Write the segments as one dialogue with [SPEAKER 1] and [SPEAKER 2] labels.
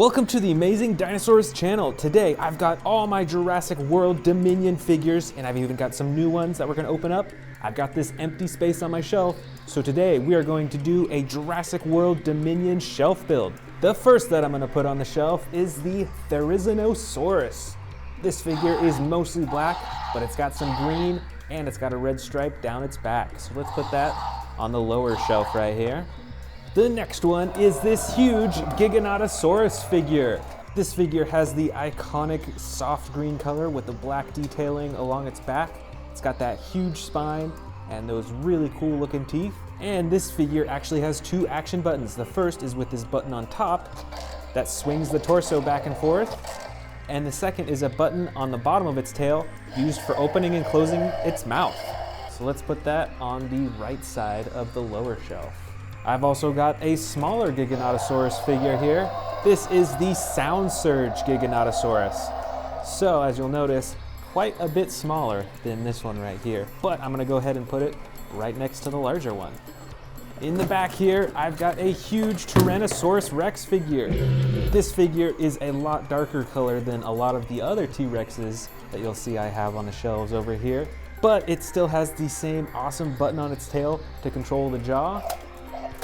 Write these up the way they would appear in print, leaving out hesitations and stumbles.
[SPEAKER 1] Welcome to the Amazing Dinosaurs channel. Today I've got all my Jurassic World Dominion figures, and I've even got some new ones that we're gonna open up. I've got this empty space on my shelf, so today we are going to do a Jurassic World Dominion shelf build. The first that I'm gonna put on the shelf is the Giganotosaurus. This figure is mostly black, but it's got some green and it's got a red stripe down its back. So let's put that on the lower shelf right here. The next one is this huge Giganotosaurus figure. This figure has the iconic soft green color with the black detailing along its back. It's got that huge spine and those really cool looking teeth. And this figure actually has two action buttons. The first is with this button on top that swings the torso back and forth. And the second is a button on the bottom of its tail used for opening and closing its mouth. So let's put that on the right side of the lower shelf. I've also got a smaller Giganotosaurus figure here. This is the Sound Surge Giganotosaurus. So as you'll notice, quite a bit smaller than this one right here. But I'm gonna go ahead and put it right next to the larger one. In the back here, I've got a huge Tyrannosaurus Rex figure. This figure is a lot darker color than a lot of the other T-Rexes that you'll see I have on the shelves over here. But it still has the same awesome button on its tail to control the jaw.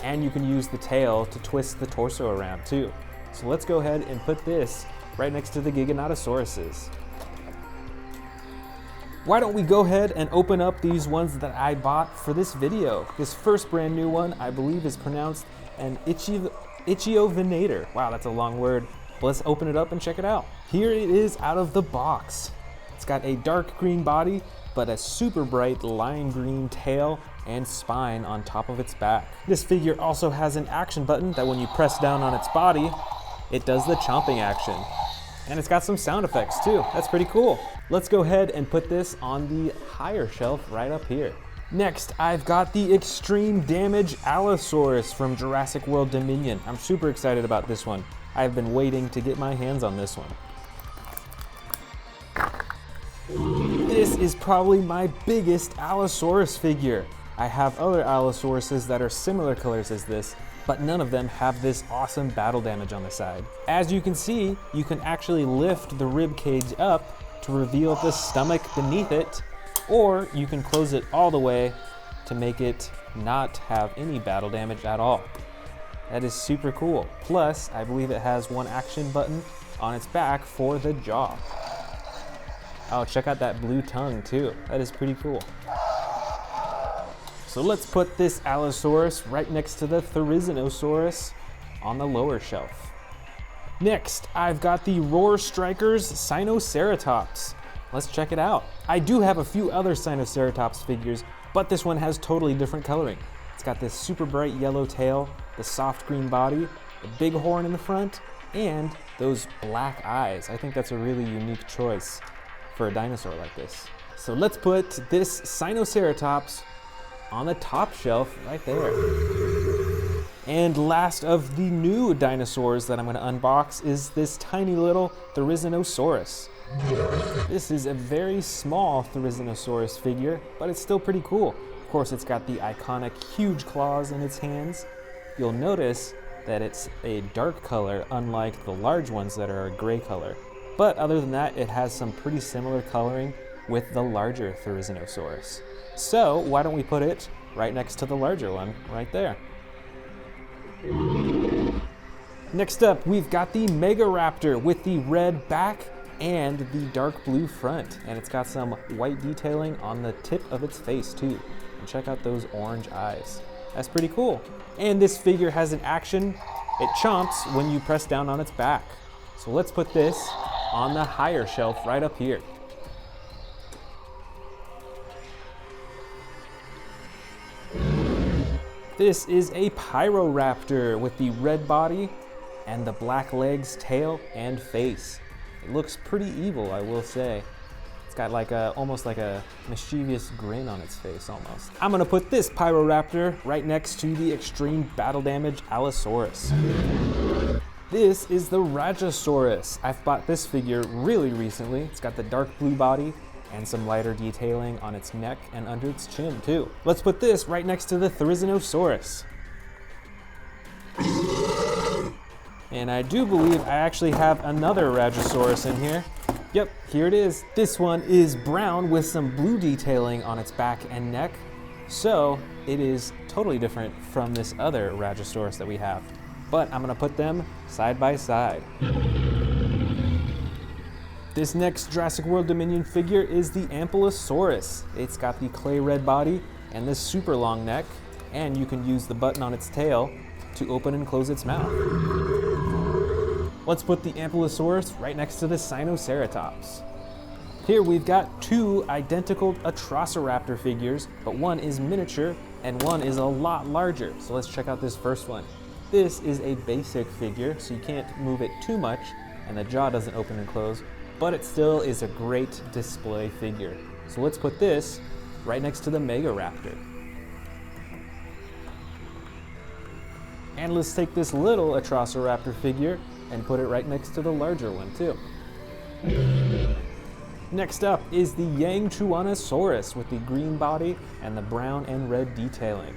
[SPEAKER 1] And you can use the tail to twist the torso around too. So let's go ahead and put this right next to the Giganotosauruses. Why don't we go ahead and open up these ones that I bought for this video. This first brand new one, I believe is pronounced an Ichthyovenator. Wow, that's a long word. But let's open it up and check it out. Here it is out of the box. It's got a dark green body, but a super bright lime green tail and spine on top of its back. This figure also has an action button that when you press down on its body, it does the chomping action. And it's got some sound effects too. That's pretty cool. Let's go ahead and put this on the higher shelf right up here. Next, I've got the Extreme Damage Allosaurus from Jurassic World Dominion. I'm super excited about this one. I've been waiting to get my hands on this one. This is probably my biggest Allosaurus figure. I have other Allosauruses that are similar colors as this, but none of them have this awesome battle damage on the side. As you can see, you can actually lift the rib cage up to reveal the stomach beneath it, or you can close it all the way to make it not have any battle damage at all. That is super cool. Plus, I believe it has one action button on its back for the jaw. Oh, check out that blue tongue too. That is pretty cool. So let's put this Allosaurus right next to the Therizinosaurus on the lower shelf. Next, I've got the Roar Strikers Sinoceratops. Let's check it out. I do have a few other Sinoceratops figures, but this one has totally different coloring. It's got this super bright yellow tail, the soft green body, the big horn in the front, and those black eyes. I think that's a really unique choice for a dinosaur like this. So let's put this Sinoceratops on the top shelf right there. And last of the new dinosaurs that I'm gonna unbox is this tiny little Therizinosaurus. This is a very small Therizinosaurus figure, but it's still pretty cool. Of course, it's got the iconic huge claws in its hands. You'll notice that it's a dark color, unlike the large ones that are a gray color. But other than that, it has some pretty similar coloring with the larger Therizinosaurus. So why don't we put it right next to the larger one right there. Next up, we've got the Mega Raptor with the red back and the dark blue front. And it's got some white detailing on the tip of its face too. And check out those orange eyes. That's pretty cool. And this figure has an action. It chomps when you press down on its back. So let's put this on the higher shelf right up here. This is a Pyroraptor with the red body and the black legs, tail, and face. It looks pretty evil, I will say. It's got like almost like a mischievous grin on its face almost. I'm gonna put this Pyroraptor right next to the Extreme Battle Damage Allosaurus. This is the Rajasaurus. I've bought this figure really recently. It's got the dark blue body and some lighter detailing on its neck and under its chin too. Let's put this right next to the Therizinosaurus. And I do believe I actually have another Ragosaurus in here. Yep, here it is. This one is brown with some blue detailing on its back and neck. So it is totally different from this other Ragosaurus that we have. But I'm gonna put them side by side. This next Jurassic World Dominion figure is the Allosaurus. It's got the clay red body and this super long neck, and you can use the button on its tail to open and close its mouth. Let's put the Allosaurus right next to the Spinosaurus. Here we've got two identical Atrociraptor figures, but one is miniature and one is a lot larger. So let's check out this first one. This is a basic figure, so you can't move it too much and the jaw doesn't open and close, but it still is a great display figure. So let's put this right next to the Mega Raptor. And let's take this little Atrociraptor figure and put it right next to the larger one too. Next up is the Giganotosaurus with the green body and the brown and red detailing.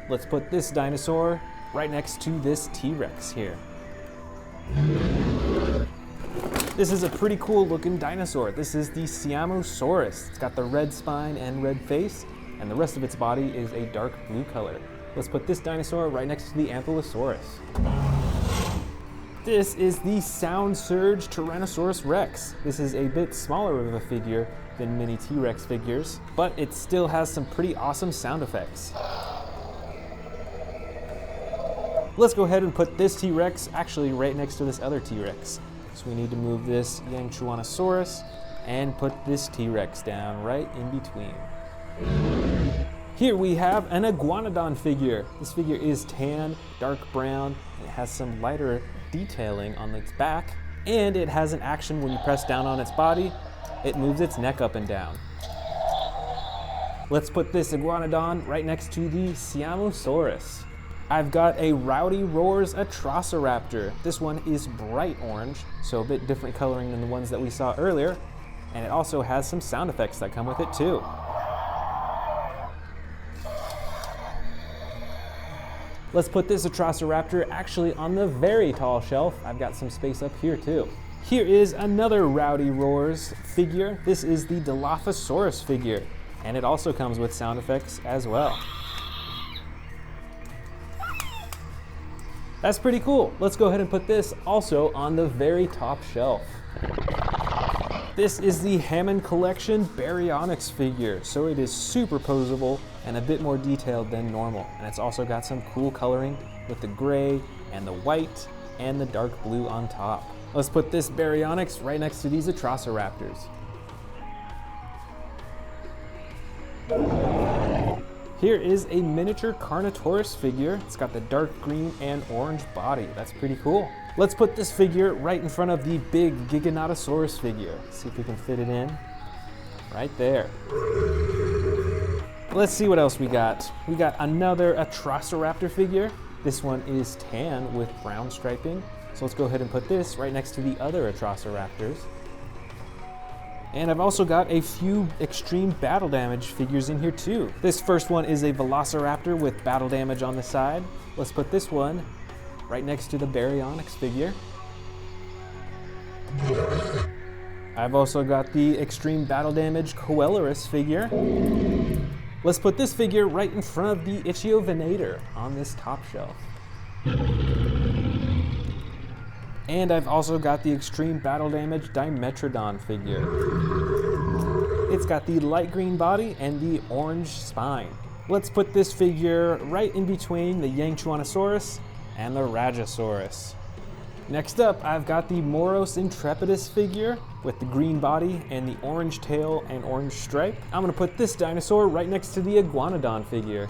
[SPEAKER 1] Let's put this dinosaur right next to this T-Rex here. This is a pretty cool looking dinosaur. This is the Spinosaurus. It's got the red spine and red face, and the rest of its body is a dark blue color. Let's put this dinosaur right next to the Allosaurus. This is the Sound Surge Tyrannosaurus Rex. This is a bit smaller of a figure than many T-Rex figures, but it still has some pretty awesome sound effects. Let's go ahead and put this T-Rex actually right next to this other T-Rex. So we need to move this Giganotosaurus and put this T-Rex down right in between. Here we have an Iguanodon figure. This figure is tan, dark brown, and it has some lighter detailing on its back, and it has an action when you press down on its body, it moves its neck up and down. Let's put this Iguanodon right next to the Spinosaurus. I've got a Rowdy Roars Atrociraptor. This one is bright orange, so a bit different coloring than the ones that we saw earlier, and it also has some sound effects that come with it too. Let's put this Atrociraptor actually on the very tall shelf. I've got some space up here too. Here is another Rowdy Roars figure. This is the Dilophosaurus figure, and it also comes with sound effects as well. That's pretty cool. Let's go ahead and put this also on the very top shelf. This is the Hammond Collection Baryonyx figure, so it is super posable and a bit more detailed than normal. And it's also got some cool coloring with the gray and the white and the dark blue on top. Let's put this Baryonyx right next to these Atrociraptors. Here is a miniature Carnotaurus figure. It's got the dark green and orange body. That's pretty cool. Let's put this figure right in front of the big Giganotosaurus figure. Let's see if we can fit it in. Right there. Let's see what else we got. We got another Atrociraptor figure. This one is tan with brown striping. So let's go ahead and put this right next to the other Atrociraptors. And I've also got a few extreme battle damage figures in here too. This first one is a Velociraptor with battle damage on the side. Let's put this one right next to the Baryonyx figure. I've also got the extreme battle damage Coeloris figure. Let's put this figure right in front of the Ichthyovenator on this top shelf. And I've also got the extreme battle damage Dimetrodon figure. It's got the light green body and the orange spine. Let's put this figure right in between the Giganotosaurus and the Ragosaurus. Next up, I've got the Moros Intrepidus figure with the green body and the orange tail and orange stripe. I'm gonna put this dinosaur right next to the Iguanodon figure.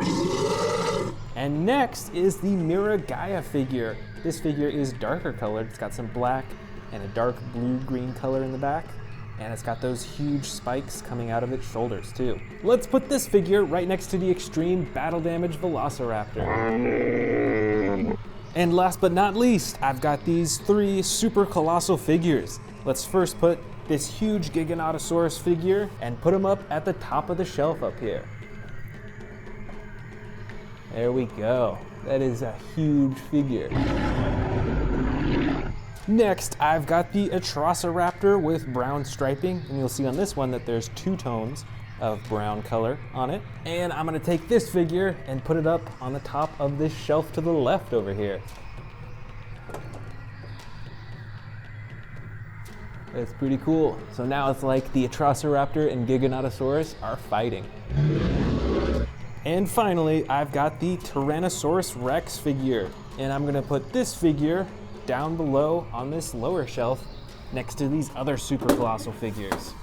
[SPEAKER 1] And next is the Miragaia figure. This figure is darker colored. It's got some black and a dark blue-green color in the back. And it's got those huge spikes coming out of its shoulders too. Let's put this figure right next to the extreme battle damage Velociraptor. And last but not least, I've got these three super colossal figures. Let's first put this huge Giganotosaurus figure and put him up at the top of the shelf up here. There we go. That is a huge figure. Next, I've got the Atrociraptor with brown striping, and you'll see on this one that there's 2 tones of brown color on it. And I'm gonna take this figure and put it up on the top of this shelf to the left over here. It's pretty cool. So now it's like the Atrociraptor and Giganotosaurus are fighting. And finally, I've got the Tyrannosaurus Rex figure, and I'm gonna put this figure down below on this lower shelf next to these other super colossal figures.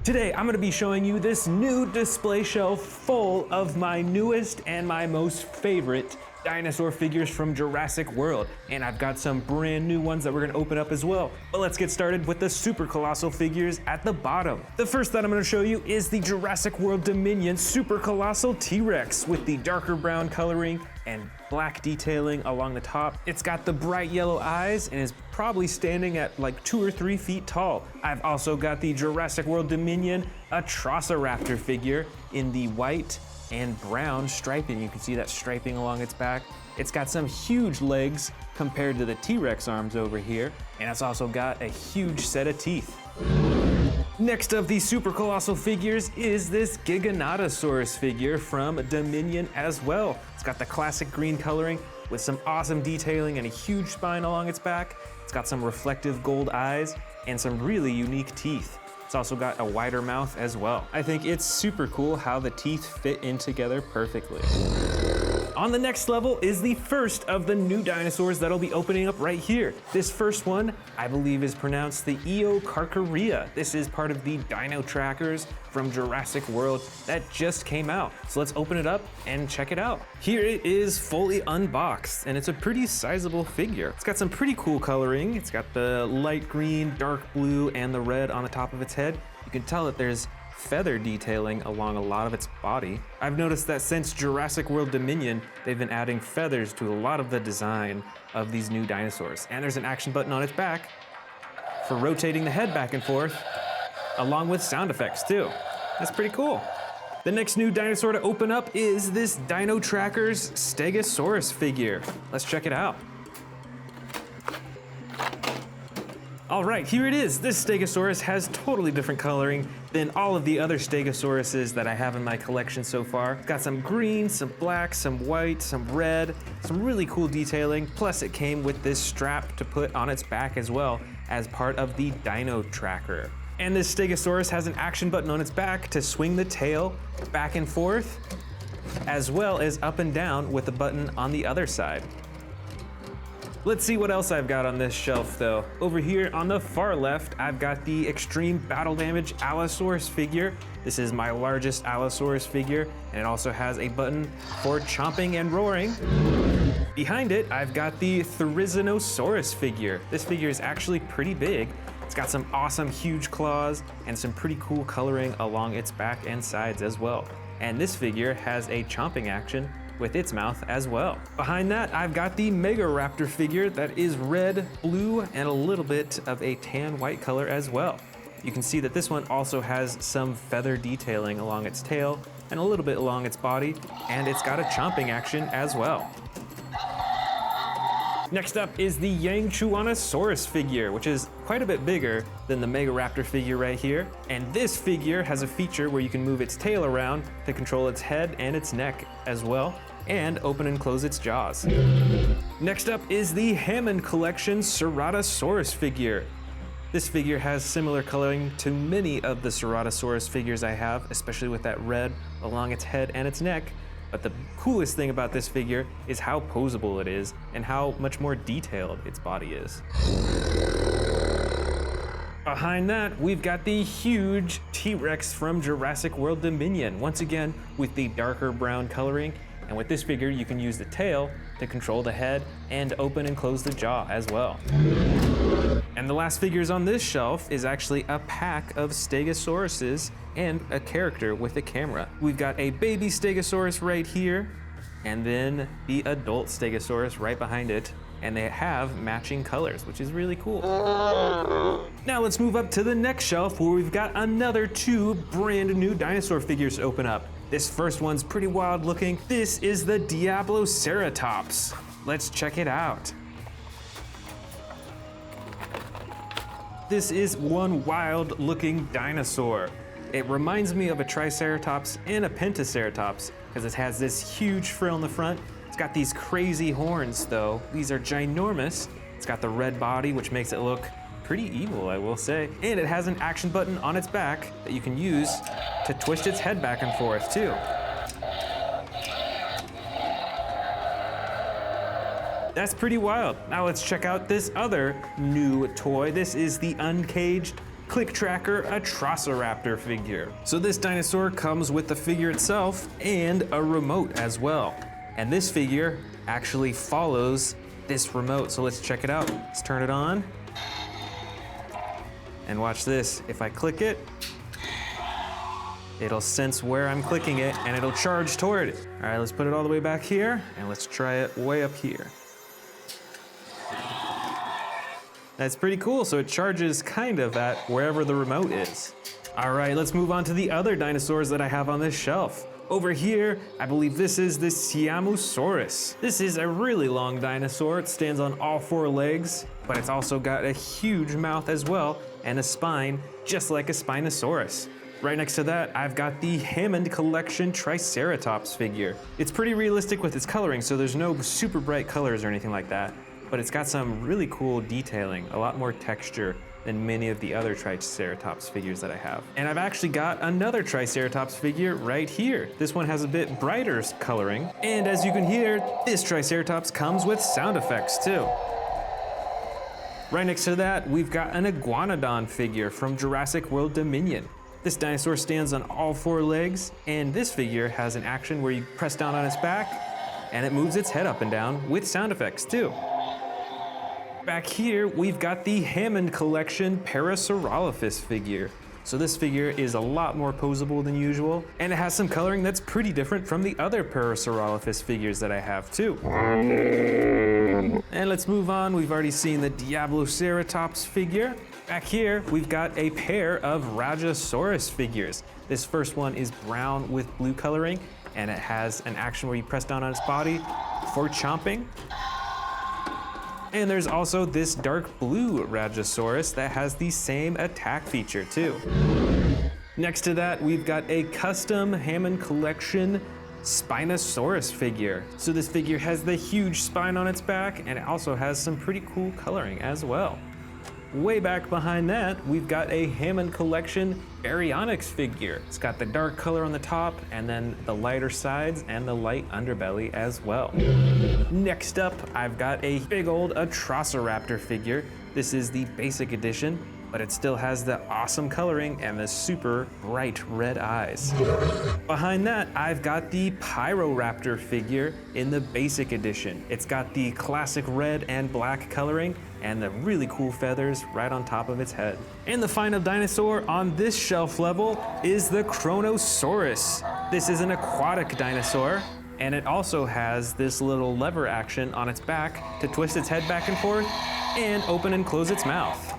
[SPEAKER 1] Today, I'm gonna be showing you this new display shelf full of my newest and my most favorite dinosaur figures from Jurassic World. And I've got some brand new ones that we're gonna open up as well. But let's get started with the super colossal figures at the bottom. The first that I'm gonna show you is the Jurassic World Dominion Super Colossal T-Rex with the darker brown coloring and black detailing along the top. It's got the bright yellow eyes and is probably standing at like 2 or 3 feet tall. I've also got the Jurassic World Dominion Atrociraptor figure in the white and brown striping. You can see that striping along its back. It's got some huge legs compared to the T-Rex arms over here, and it's also got a huge set of teeth. Next of these super colossal figures is this Giganotosaurus figure from Dominion as well. It's got the classic green coloring with some awesome detailing and a huge spine along its back. It's got some reflective gold eyes and some really unique teeth. It's also got a wider mouth as well. I think it's super cool how the teeth fit in together perfectly. On the next level is the first of the new dinosaurs that'll be opening up right here. This first one, I believe, is pronounced the Eocarcharia. This is part of the dino trackers from Jurassic World that just came out. So let's open it up and check it out. Here it is fully unboxed, and it's a pretty sizable figure. It's got some pretty cool coloring. It's got the light green, dark blue, and the red on the top of its head. You can tell that there's feather detailing along a lot of its body. I've noticed that since Jurassic World Dominion, they've been adding feathers to a lot of the design of these new dinosaurs. And there's an action button on its back for rotating the head back and forth, along with sound effects too. That's pretty cool. The next new dinosaur to open up is this Dino Trackers Stegosaurus figure. Let's check it out. All right, here it is. This Stegosaurus has totally different coloring than all of the other Stegosauruses that I have in my collection so far. It's got some green, some black, some white, some red, some really cool detailing. Plus it came with this strap to put on its back as well as part of the Dino Tracker. And this Stegosaurus has an action button on its back to swing the tail back and forth, as well as up and down with a button on the other side. Let's see what else I've got on this shelf though. Over here on the far left, I've got the extreme battle damage Allosaurus figure. This is my largest Allosaurus figure, and it also has a button for chomping and roaring. Behind it, I've got the Therizinosaurus figure. This figure is actually pretty big. It's got some awesome huge claws and some pretty cool coloring along its back and sides as well. And this figure has a chomping action with its mouth as well. Behind that, I've got the Mega Raptor figure that is red, blue, and a little bit of a tan white color as well. You can see that this one also has some feather detailing along its tail and a little bit along its body, and it's got a chomping action as well. Next up is the Yangchuanosaurus figure, which is quite a bit bigger than the Mega Raptor figure right here. And this figure has a feature where you can move its tail around to control its head and its neck as well, and open and close its jaws. Next up is the Hammond Collection Ceratosaurus figure. This figure has similar coloring to many of the Ceratosaurus figures I have, especially with that red along its head and its neck. But the coolest thing about this figure is how posable it is and how much more detailed its body is. Behind that, we've got the huge T-Rex from Jurassic World Dominion, once again with the darker brown coloring. And with this figure, you can use the tail to control the head and open and close the jaw as well. And the last figures on this shelf is actually a pack of Stegosauruses and a character with a camera. We've got a baby Stegosaurus right here, and then the adult Stegosaurus right behind it. And they have matching colors, which is really cool. Now let's move up to the next shelf where we've got another 2 brand new dinosaur figures to open up. This first one's pretty wild looking. This is the Diabloceratops. Let's check it out. This is one wild looking dinosaur. It reminds me of a Triceratops and a Pentaceratops because it has this huge frill in the front. It's got these crazy horns though. These are ginormous. It's got the red body, which makes it look pretty evil, I will say. And it has an action button on its back that you can use to twist its head back and forth too. That's pretty wild. Now let's check out this other new toy. This is the uncaged click tracker Atrociraptor figure. So this dinosaur comes with the figure itself and a remote as well. And this figure actually follows this remote. So let's check it out. Let's turn it on. And watch this. If I click it, it'll sense where I'm clicking it and it'll charge toward it. All right, let's put it all the way back here and let's try it way up here. That's pretty cool. So it charges kind of at wherever the remote is. All right, let's move on to the other dinosaurs that I have on this shelf. Over here, I believe this is the Spinosaurus. This is a really long dinosaur. It stands on all 4 legs, but it's also got a huge mouth as well and a spine, just like a Spinosaurus. Right next to that, I've got the Hammond Collection Triceratops figure. It's pretty realistic with its coloring, so there's no super bright colors or anything like that, but it's got some really cool detailing, a lot more texture than many of the other Triceratops figures that I have. And I've actually got another Triceratops figure right here. This one has a bit brighter coloring. And as you can hear, this Triceratops comes with sound effects too. Right next to that, we've got an Iguanodon figure from Jurassic World Dominion. This dinosaur stands on all 4 legs, and this figure has an action where you press down on its back, and it moves its head up and down with sound effects too. Back here, we've got the Hammond Collection Parasaurolophus figure. So this figure is a lot more posable than usual, and it has some coloring that's pretty different from the other Parasaurolophus figures that I have too. And let's move on. We've already seen the Diabloceratops figure. Back here, we've got a pair of Rajasaurus figures. This first one is brown with blue coloring, and it has an action where you press down on its body for chomping. And there's also this dark blue Rajasaurus that has the same attack feature too. Next to that, we've got a custom Hammond Collection Spinosaurus figure. So this figure has the huge spine on its back, and it also has some pretty cool coloring as well. Way back behind that, we've got a Hammond Collection Baryonyx figure. It's got the dark color on the top and then the lighter sides and the light underbelly as well. Next up, I've got a big old Atrociraptor figure. This is the basic edition, but it still has the awesome coloring and the super bright red eyes. Behind that, I've got the Pyroraptor figure in the basic edition. It's got the classic red and black coloring and the really cool feathers right on top of its head. And the final dinosaur on this shelf level is the Kronosaurus. This is an aquatic dinosaur, and it also has this little lever action on its back to twist its head back and forth and open and close its mouth.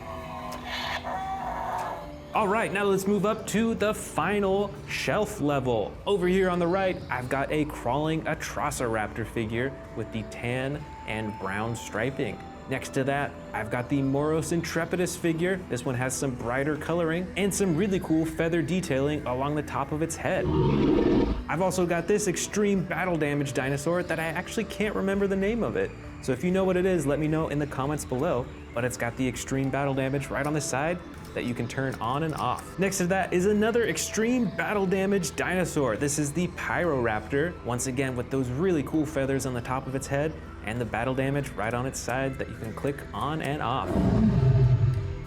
[SPEAKER 1] All right, now let's move up to the final shelf level. Over here on the right, I've got a crawling Atrociraptor figure with the tan and brown striping. Next to that, I've got the Moros Intrepidus figure. This one has some brighter coloring and some really cool feather detailing along the top of its head. I've also got this extreme battle damage dinosaur that I actually can't remember the name of it. So if you know what it is, let me know in the comments below. But it's got the extreme battle damage right on the side that you can turn on and off. Next to that is another extreme battle damage dinosaur. This is the Pyroraptor, once again with those really cool feathers on the top of its head and the battle damage right on its side that you can click on and off.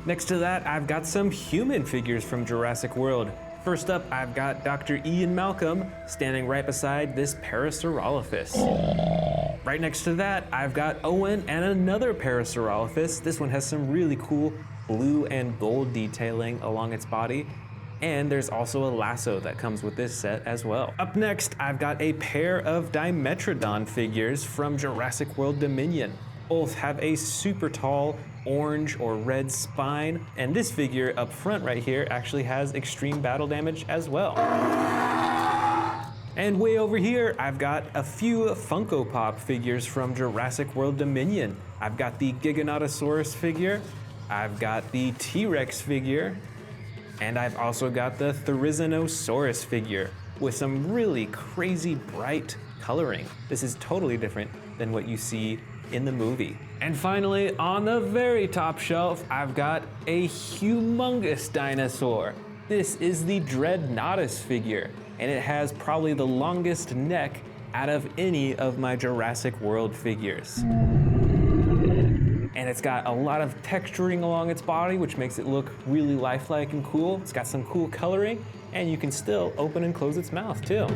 [SPEAKER 1] Next to that, I've got some human figures from Jurassic World. First up, I've got Dr. Ian Malcolm standing right beside this Parasaurolophus. Right next to that, I've got Owen and another Parasaurolophus. This one has some really cool blue and gold detailing along its body. And there's also a lasso that comes with this set as well. Up next, I've got a pair of Dimetrodon figures from Jurassic World Dominion. Both have a super tall orange or red spine, and this figure up front right here actually has extreme battle damage as well. And way over here, I've got a few Funko Pop figures from Jurassic World Dominion. I've got the Giganotosaurus figure, I've got the T-Rex figure, and I've also got the Therizinosaurus figure with some really crazy bright coloring. This is totally different than what you see in the movie. And finally, on the very top shelf, I've got a humongous dinosaur. This is the Dreadnoughtus figure, and it has probably the longest neck out of any of my Jurassic World figures. And it's got a lot of texturing along its body, which makes it look really lifelike and cool. It's got some cool coloring, and you can still open and close its mouth too.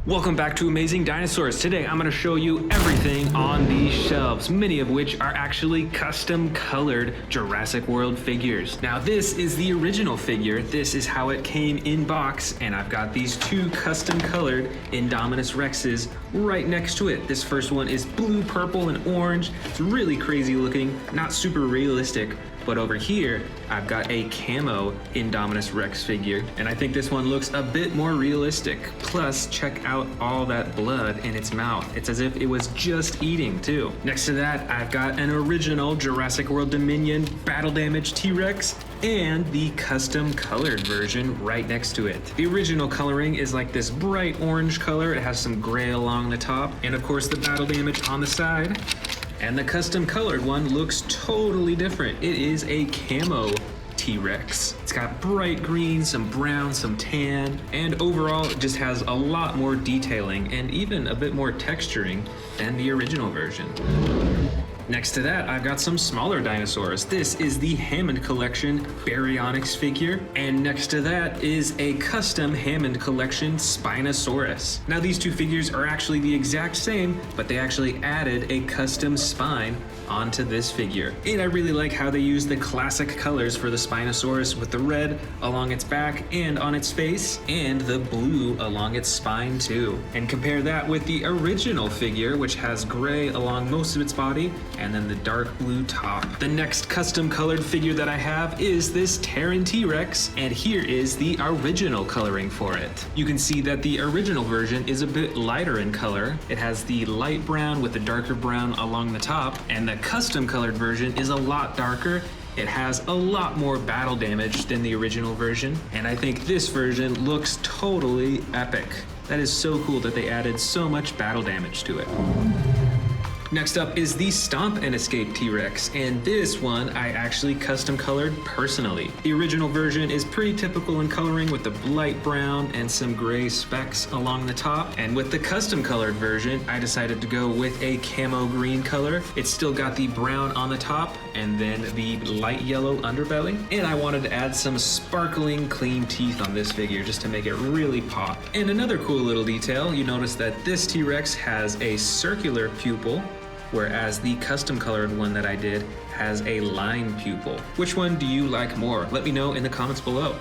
[SPEAKER 1] Welcome back to Amazing Dinosaurs. Today I'm going to show you everything on these shelves, many of which are actually custom colored Jurassic World figures. Now this is the original figure. This is how it came in box, and I've got these two custom colored Indominus Rexes right next to it. This first one is blue, purple, and orange. It's really crazy looking, not super realistic. But over here, I've got a camo Indominus Rex figure, and I think this one looks a bit more realistic. Plus, check out all that blood in its mouth. It's as if it was just eating too. Next to that, I've got an original Jurassic World Dominion battle damage T-Rex and the custom colored version right next to it. The original coloring is like this bright orange color. It has some gray along the top, and of course the battle damage on the side. And the custom colored one looks totally different. It is a camo T-Rex. It's got bright green, some brown, some tan, and overall it just has a lot more detailing and even a bit more texturing than the original version. Next to that, I've got some smaller dinosaurs. This is the Hammond Collection Baryonyx figure, and next to that is a custom Hammond Collection Spinosaurus. Now these two figures are actually the exact same, but they actually added a custom spine onto this figure. And I really like how they use the classic colors for the Spinosaurus with the red along its back and on its face, and the blue along its spine too. And compare that with the original figure, which has gray along most of its body and then the dark blue top. The next custom colored figure that I have is this Terran T-Rex, and here is the original coloring for it. You can see that the original version is a bit lighter in color. It has the light brown with the darker brown along the top, and the custom colored version is a lot darker. It has a lot more battle damage than the original version, and I think this version looks totally epic. That is so cool that they added so much battle damage to it. Next up is the Stomp and Escape T-Rex, and this one I actually custom colored personally. The original version is pretty typical in coloring with the light brown and some gray specks along the top, and with the custom colored version I decided to go with a camo green color. It's still got the brown on the top and then the light yellow underbelly, and I wanted to add some sparkling clean teeth on this figure just to make it really pop. And another cool little detail, you notice that this T-Rex has a circular pupil, whereas the custom colored one that I did has a line pupil. Which one do you like more? Let me know in the comments below.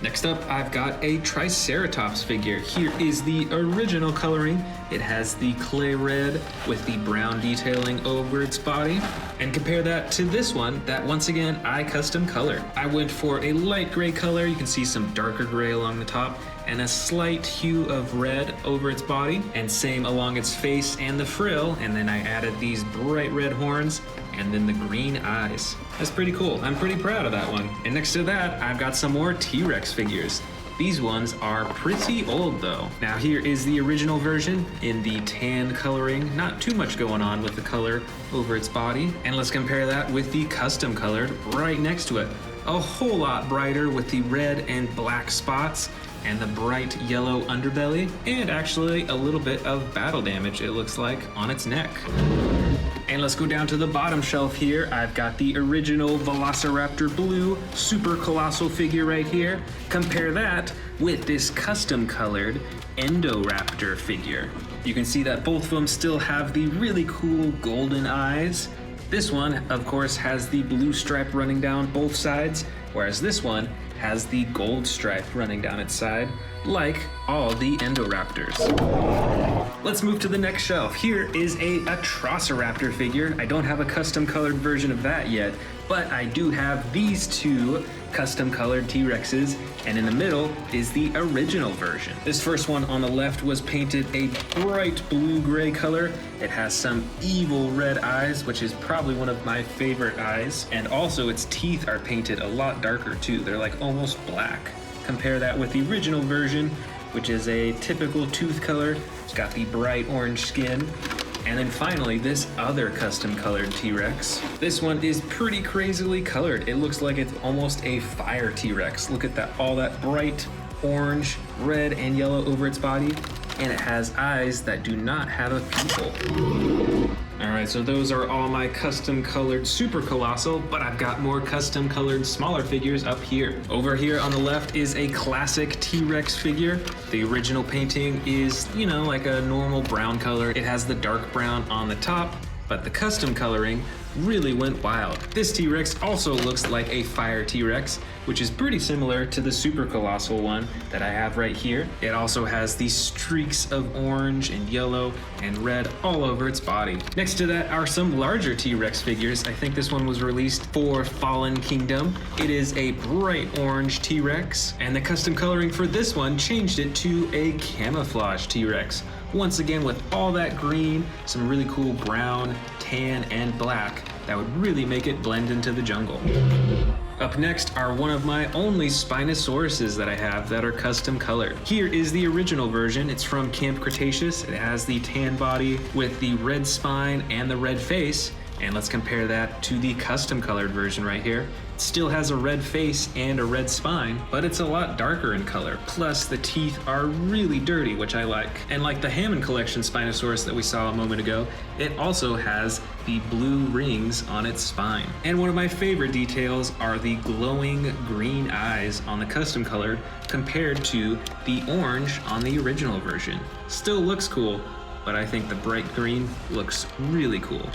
[SPEAKER 1] Next up, I've got a Triceratops figure. Here is the original coloring. It has the clay red with the brown detailing over its body. And compare that to this one that once again I custom colored. I went for a light gray color. You can see some darker gray along the top and a slight hue of red over its body, and same along its face and the frill, and then I added these bright red horns and then the green eyes. That's pretty cool. I'm pretty proud of that one. And next to that, I've got some more T-Rex figures. These ones are pretty old though. Now here is the original version in the tan coloring. Not too much going on with the color over its body. And let's compare that with the custom colored right next to it. A whole lot brighter with the red and black spots and the bright yellow underbelly, and actually a little bit of battle damage, it looks like, on its neck. And let's go down to the bottom shelf here. I've got the original Velociraptor blue super colossal figure right here. Compare that with this custom colored Indoraptor figure. You can see that both of them still have the really cool golden eyes. This one, of course, has the blue stripe running down both sides, whereas this one has the gold stripe running down its side, like all the Indoraptors. Let's move to the next shelf. Here is a Atrociraptor figure. I don't have a custom colored version of that yet, but I do have these two custom colored T-Rexes, and in the middle is the original version. This first one on the left was painted a bright blue-gray color. It has some evil red eyes, which is probably one of my favorite eyes, and also its teeth are painted a lot darker too. They're like almost black. Compare that with the original version, which is a typical tooth color. It's got the bright orange skin. And then finally, this other custom colored T-Rex. This one is pretty crazily colored. It looks like it's almost a fire T-Rex. Look at that, all that bright orange, red, and yellow over its body. And it has eyes that do not have a pupil. All right, so those are all my custom colored super colossal, but I've got more custom colored smaller figures up here. Over here on the left is a classic T-Rex figure. The original painting is, you know, like a normal brown color. It has the dark brown on the top, but the custom coloring really went wild. This T-Rex also looks like a fire T-Rex, which is pretty similar to the super colossal one that I have right here. It also has these streaks of orange and yellow and red all over its body. Next to that are some larger T-Rex figures. I think this one was released for Fallen Kingdom. It is a bright orange T-Rex, and the custom coloring for this one changed it to a camouflage T-Rex. Once again, with all that green, some really cool brown, tan, and black that would really make it blend into the jungle. Up next are one of my only Spinosauruses that I have that are custom colored. Here is the original version. It's from Camp Cretaceous. It has the tan body with the red spine and the red face. And let's compare that to the custom colored version right here. It still has a red face and a red spine, but it's a lot darker in color. Plus the teeth are really dirty, which I like. And like the Hammond Collection Spinosaurus that we saw a moment ago, it also has the blue rings on its spine. And one of my favorite details are the glowing green eyes on the custom colored compared to the orange on the original version. Still looks cool, but I think the bright green looks really cool.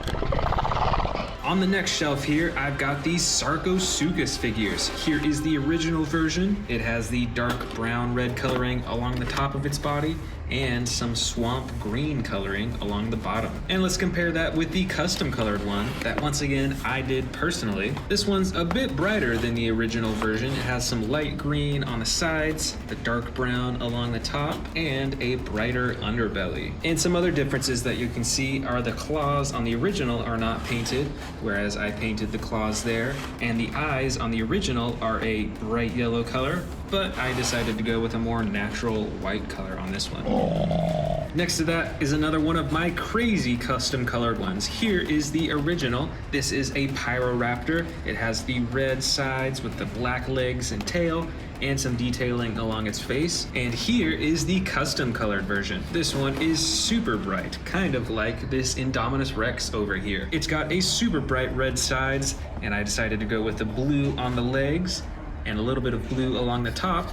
[SPEAKER 1] On the next shelf here, I've got these Sarcosuchus figures. Here is the original version. It has the dark brown red coloring along the top of its body and some swamp green coloring along the bottom. And let's compare that with the custom colored one that once again I did personally. This one's a bit brighter than the original version. It has some light green on the sides, the dark brown along the top, and a brighter underbelly. And some other differences that you can see are the claws on the original are not painted, whereas I painted the claws there, and the eyes on the original are a bright yellow color, but I decided to go with a more natural white color on this one. Next to that is another one of my crazy custom colored ones. Here is the original. This is a Pyroraptor. It has the red sides with the black legs and tail, and some detailing along its face. And here is the custom colored version. This one is super bright, kind of like this Indominus Rex over here. It's got a super bright red sides, and I decided to go with the blue on the legs and a little bit of blue along the top,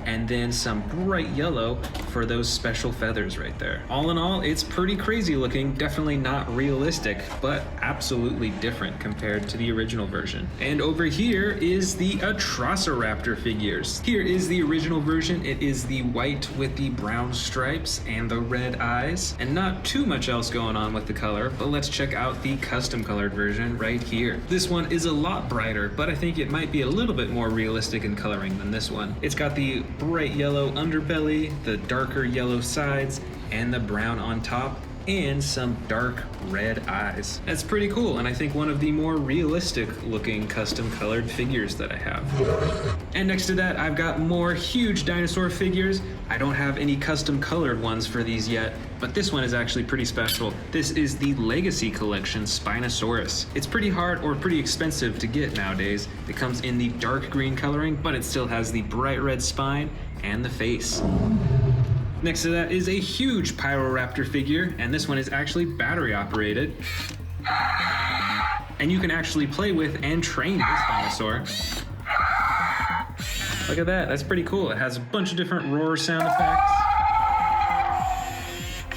[SPEAKER 1] and then some bright yellow for those special feathers right there. All in all, it's pretty crazy looking, definitely not realistic, but absolutely different compared to the original version. And over here is the Atrociraptor figures. Here is the original version. It is the white with the brown stripes and the red eyes, and not too much else going on with the color, but let's check out the custom colored version right here. This one is a lot brighter, but I think it might be a little bit more realistic in coloring than this one. It's got the bright yellow underbelly, the darker yellow sides, and the brown on top, and some dark red eyes. That's pretty cool, and I think one of the more realistic looking custom colored figures that I have. And next to that, I've got more huge dinosaur figures. I don't have any custom colored ones for these yet, but this one is actually pretty special. This is the Legacy Collection Spinosaurus. It's pretty hard or pretty expensive to get nowadays. It comes in the dark green coloring, but it still has the bright red spine and the face. Next to that is a huge Pyroraptor figure, and this one is actually battery operated. And you can actually play with and train this dinosaur. Look at that, that's pretty cool. It has a bunch of different roar sound effects.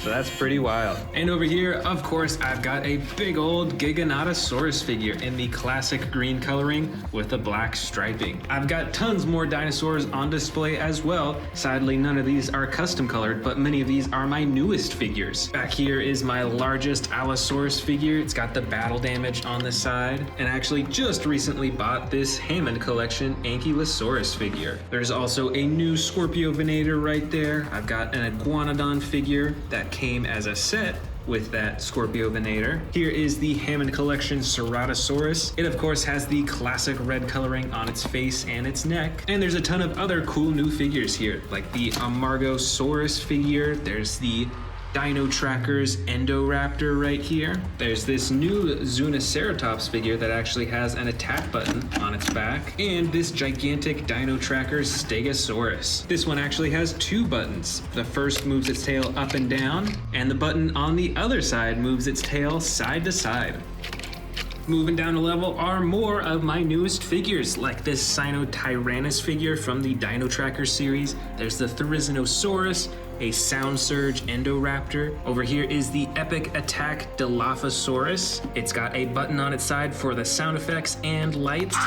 [SPEAKER 1] So that's pretty wild. And over here, of course, I've got a big old Giganotosaurus figure in the classic green coloring with the black striping. I've got tons more dinosaurs on display as well. Sadly, none of these are custom colored, but many of these are my newest figures. Back here is my largest Allosaurus figure. It's got the battle damage on the side. And I actually just recently bought this Hammond Collection Ankylosaurus figure. There's also a new Scorpio-Venator right there. I've got an Iguanodon figure that came as a set with that Scorpio-Venator. Here is the Hammond Collection Ceratosaurus. It of course has the classic red coloring on its face and its neck. And there's a ton of other cool new figures here, like the Amargosaurus figure. There's the Dino Trackers Endoraptor right here. There's this new Zunoceratops figure that actually has an attack button on its back. And this gigantic Dino Trackers Stegosaurus. This one actually has two buttons. The first moves its tail up and down, and the button on the other side moves its tail side to side. Moving down a level are more of my newest figures, like this Sinotyrannus figure from the Dino Tracker series. There's the Therizinosaurus, a Sound Surge Endoraptor. Over here is the Epic Attack Dilophosaurus. It's got a button on its side for the sound effects and lights.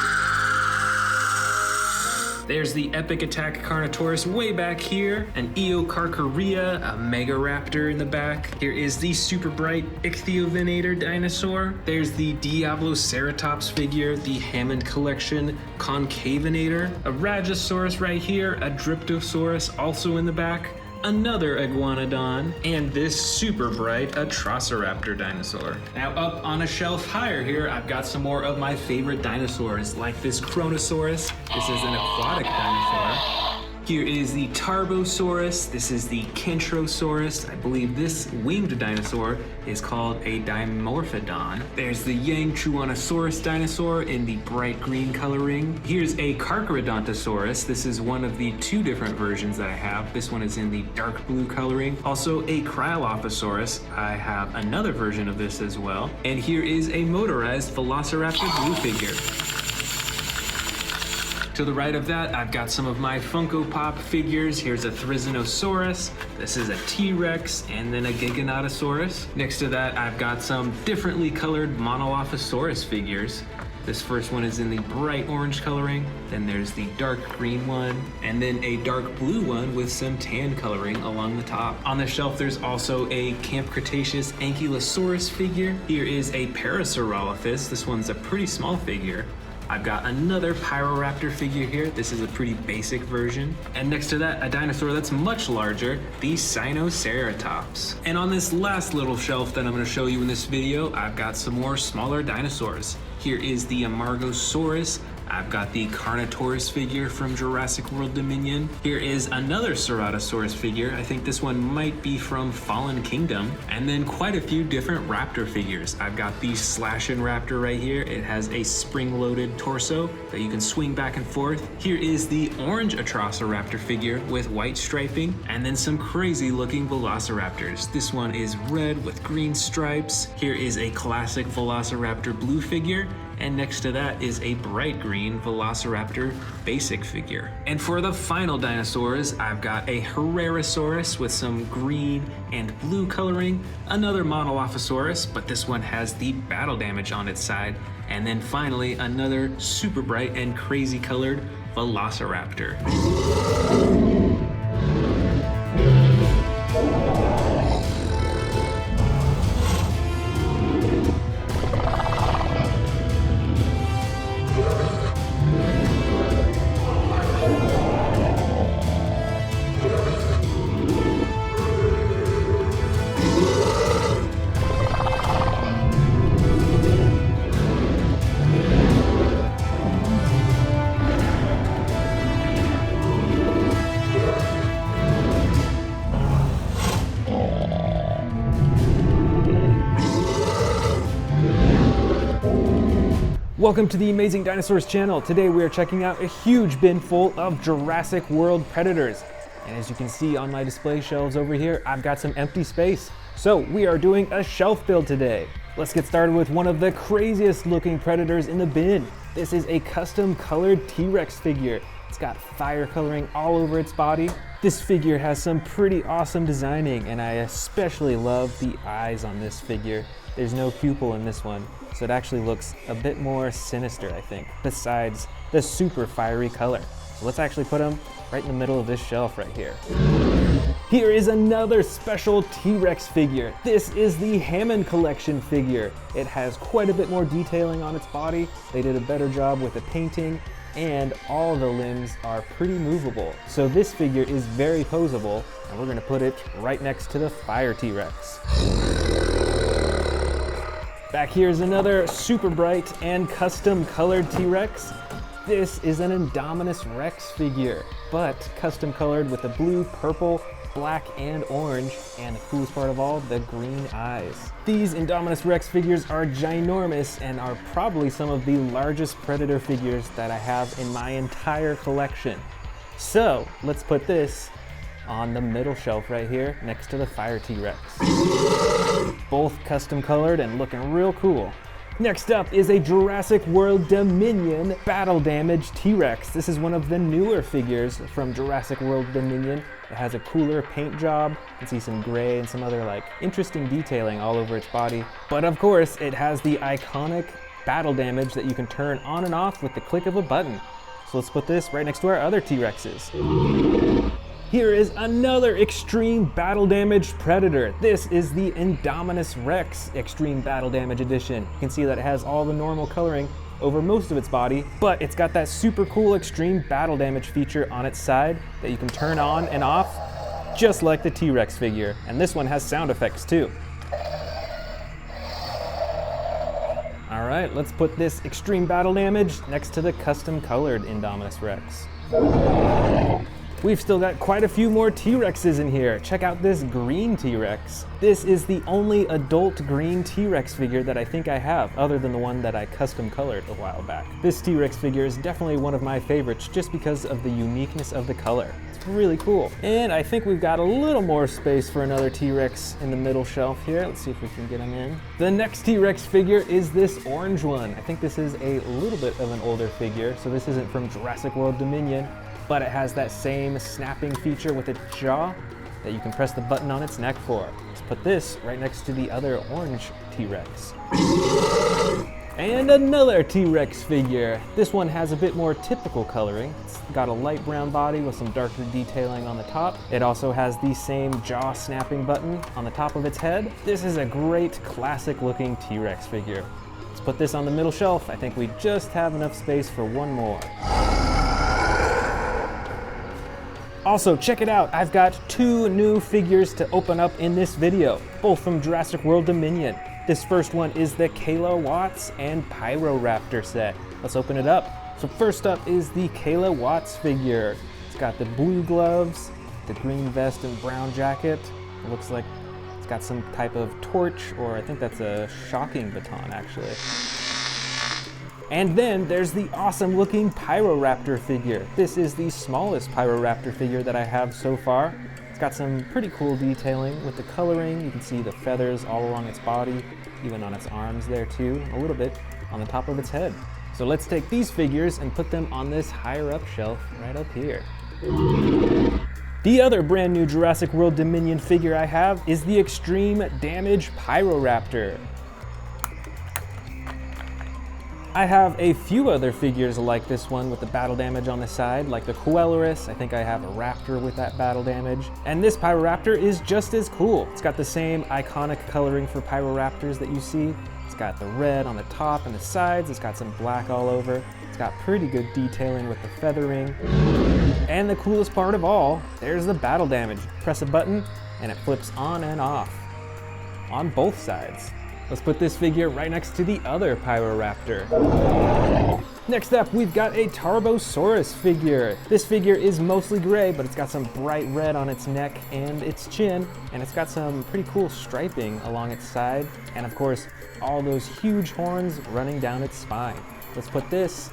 [SPEAKER 1] There's the Epic Attack Carnotaurus way back here, an Eocarcharia, a Megaraptor in the back. Here is the super bright Ichthyovenator dinosaur. There's the Diabloceratops figure, the Hammond Collection Concavenator, a Ragosaurus right here, a Dryptosaurus also in the back, another Iguanodon, and this super bright Atrociraptor dinosaur. Now up on a shelf higher here, I've got some more of my favorite dinosaurs, like this Kronosaurus. This is an aquatic dinosaur. Here is the Tarbosaurus. This is the Kentrosaurus. I believe this winged dinosaur is called a Dimorphodon. There's the Yangchuanosaurus dinosaur in the bright green coloring. Here's a Carcharodontosaurus. This is one of the two different versions that I have. This one is in the dark blue coloring. Also a Cryolophosaurus. I have another version of this as well. And here is a motorized Velociraptor blue figure. To the right of that, I've got some of my Funko Pop figures. Here's a Therizinosaurus, this is a T-Rex, and then a Giganotosaurus. Next to that, I've got some differently colored Monolophosaurus figures. This first one is in the bright orange coloring, then there's the dark green one, and then a dark blue one with some tan coloring along the top. On the shelf, there's also a Camp Cretaceous Ankylosaurus figure. Here is a Parasaurolophus. This one's a pretty small figure. I've got another Pyroraptor figure here. This is a pretty basic version. And next to that, a dinosaur that's much larger, the Sinoceratops. And on this last little shelf that I'm gonna show you in this video, I've got some more smaller dinosaurs. Here is the Amargosaurus. I've got the Carnotaurus figure from Jurassic World Dominion. Here is another Ceratosaurus figure. I think this one might be from Fallen Kingdom. And then quite a few different raptor figures. I've got the Slashin' Raptor right here. It has a spring-loaded torso that you can swing back and forth. Here is the orange Atrociraptor figure with white striping, and then some crazy looking Velociraptors. This one is red with green stripes. Here is a classic Velociraptor blue figure. And next to that is a bright green Velociraptor basic figure. And for the final dinosaurs, I've got a Herrerasaurus with some green and blue coloring, another Monolophosaurus, but this one has the battle damage on its side, and then finally another super bright and crazy colored Velociraptor. Welcome to the Amazing Dinosaurs channel. Today we are checking out a huge bin full of Jurassic World predators. And as you can see on my display shelves over here, I've got some empty space. So we are doing a shelf build today. Let's get started with one of the craziest looking predators in the bin. This is a custom colored T-Rex figure. It's got fire coloring all over its body. This figure has some pretty awesome designing, and I especially love the eyes on this figure. There's no pupil in this one, so it actually looks a bit more sinister, I think, besides the super fiery color. So let's actually put him right in the middle of this shelf right here. Here is another special T-Rex figure. This is the Hammond Collection figure. It has quite a bit more detailing on its body. They did a better job with the painting, and all the limbs are pretty movable. So this figure is very posable, and we're gonna put it right next to the Fire T-Rex. Back here is another super bright and custom colored T-Rex. This is an Indominus Rex figure, but custom colored with the blue, purple, black, and orange, and the coolest part of all, the green eyes. These Indominus Rex figures are ginormous and are probably some of the largest predator figures that I have in my entire collection. So let's put this on the middle shelf right here next to the Fire T-Rex. Both custom colored and looking real cool. Next up is a Jurassic World Dominion Battle Damage T-Rex. This is one of the newer figures from Jurassic World Dominion. It has a cooler paint job. You can see some gray and some other interesting detailing all over its body. But of course, it has the iconic battle damage that you can turn on and off with the click of a button. So let's put this right next to our other T-Rexes. Here is another Extreme Battle Damage Predator. This is the Indominus Rex Extreme Battle Damage Edition. You can see that it has all the normal coloring over most of its body, but it's got that super cool Extreme Battle Damage feature on its side that you can turn on and off, just like the T-Rex figure. And this one has sound effects too. All right, let's put this Extreme Battle Damage next to the custom colored Indominus Rex. We've still got quite a few more T-Rexes in here. Check out this green T-Rex. This is the only adult green T-Rex figure that I think I have, other than the one that I custom colored a while back. This T-Rex figure is definitely one of my favorites just because of the uniqueness of the color. It's really cool. And I think we've got a little more space for another T-Rex in the middle shelf here. Let's see if we can get him in. The next T-Rex figure is this orange one. I think this is a little bit of an older figure, so this isn't from Jurassic World Dominion, but it has that same snapping feature with its jaw that you can press the button on its neck for. Let's put this right next to the other orange T-Rex. And another T-Rex figure. This one has a bit more typical coloring. It's got a light brown body with some darker detailing on the top. It also has the same jaw snapping button on the top of its head. This is a great classic looking T-Rex figure. Let's put this on the middle shelf. I think we just have enough space for one more. Also, check it out, I've got two new figures to open up in this video, both from Jurassic World Dominion. This first one is the Kayla Watts and Raptor set. Let's open it up. So first up is the Kayla Watts figure. It's got the blue gloves, the green vest and brown jacket. It looks like it's got some type of torch, or I think that's a shocking baton actually. And then there's the awesome looking Raptor figure. This is the smallest Raptor figure that I have so far. It's got some pretty cool detailing with the coloring. You can see the feathers all along its body, even on its arms there too, a little bit on the top of its head. So let's take these figures and put them on this higher up shelf right up here. The other brand new Jurassic World Dominion figure I have is the Extreme Damage Raptor. I have a few other figures like this one with the battle damage on the side, like the Coelurus. I think I have a Raptor with that battle damage. And this Raptor is just as cool. It's got the same iconic coloring for Raptors that you see. It's got the red on the top and the sides. It's got some black all over. It's got pretty good detailing with the feathering. And the coolest part of all, there's the battle damage. Press a button and it flips on and off on both sides. Let's put this figure right next to the other Raptor. Next up, we've got a Tarbosaurus figure. This figure is mostly gray, but it's got some bright red on its neck and its chin, and it's got some pretty cool striping along its side, and of course, all those huge horns running down its spine. Let's put this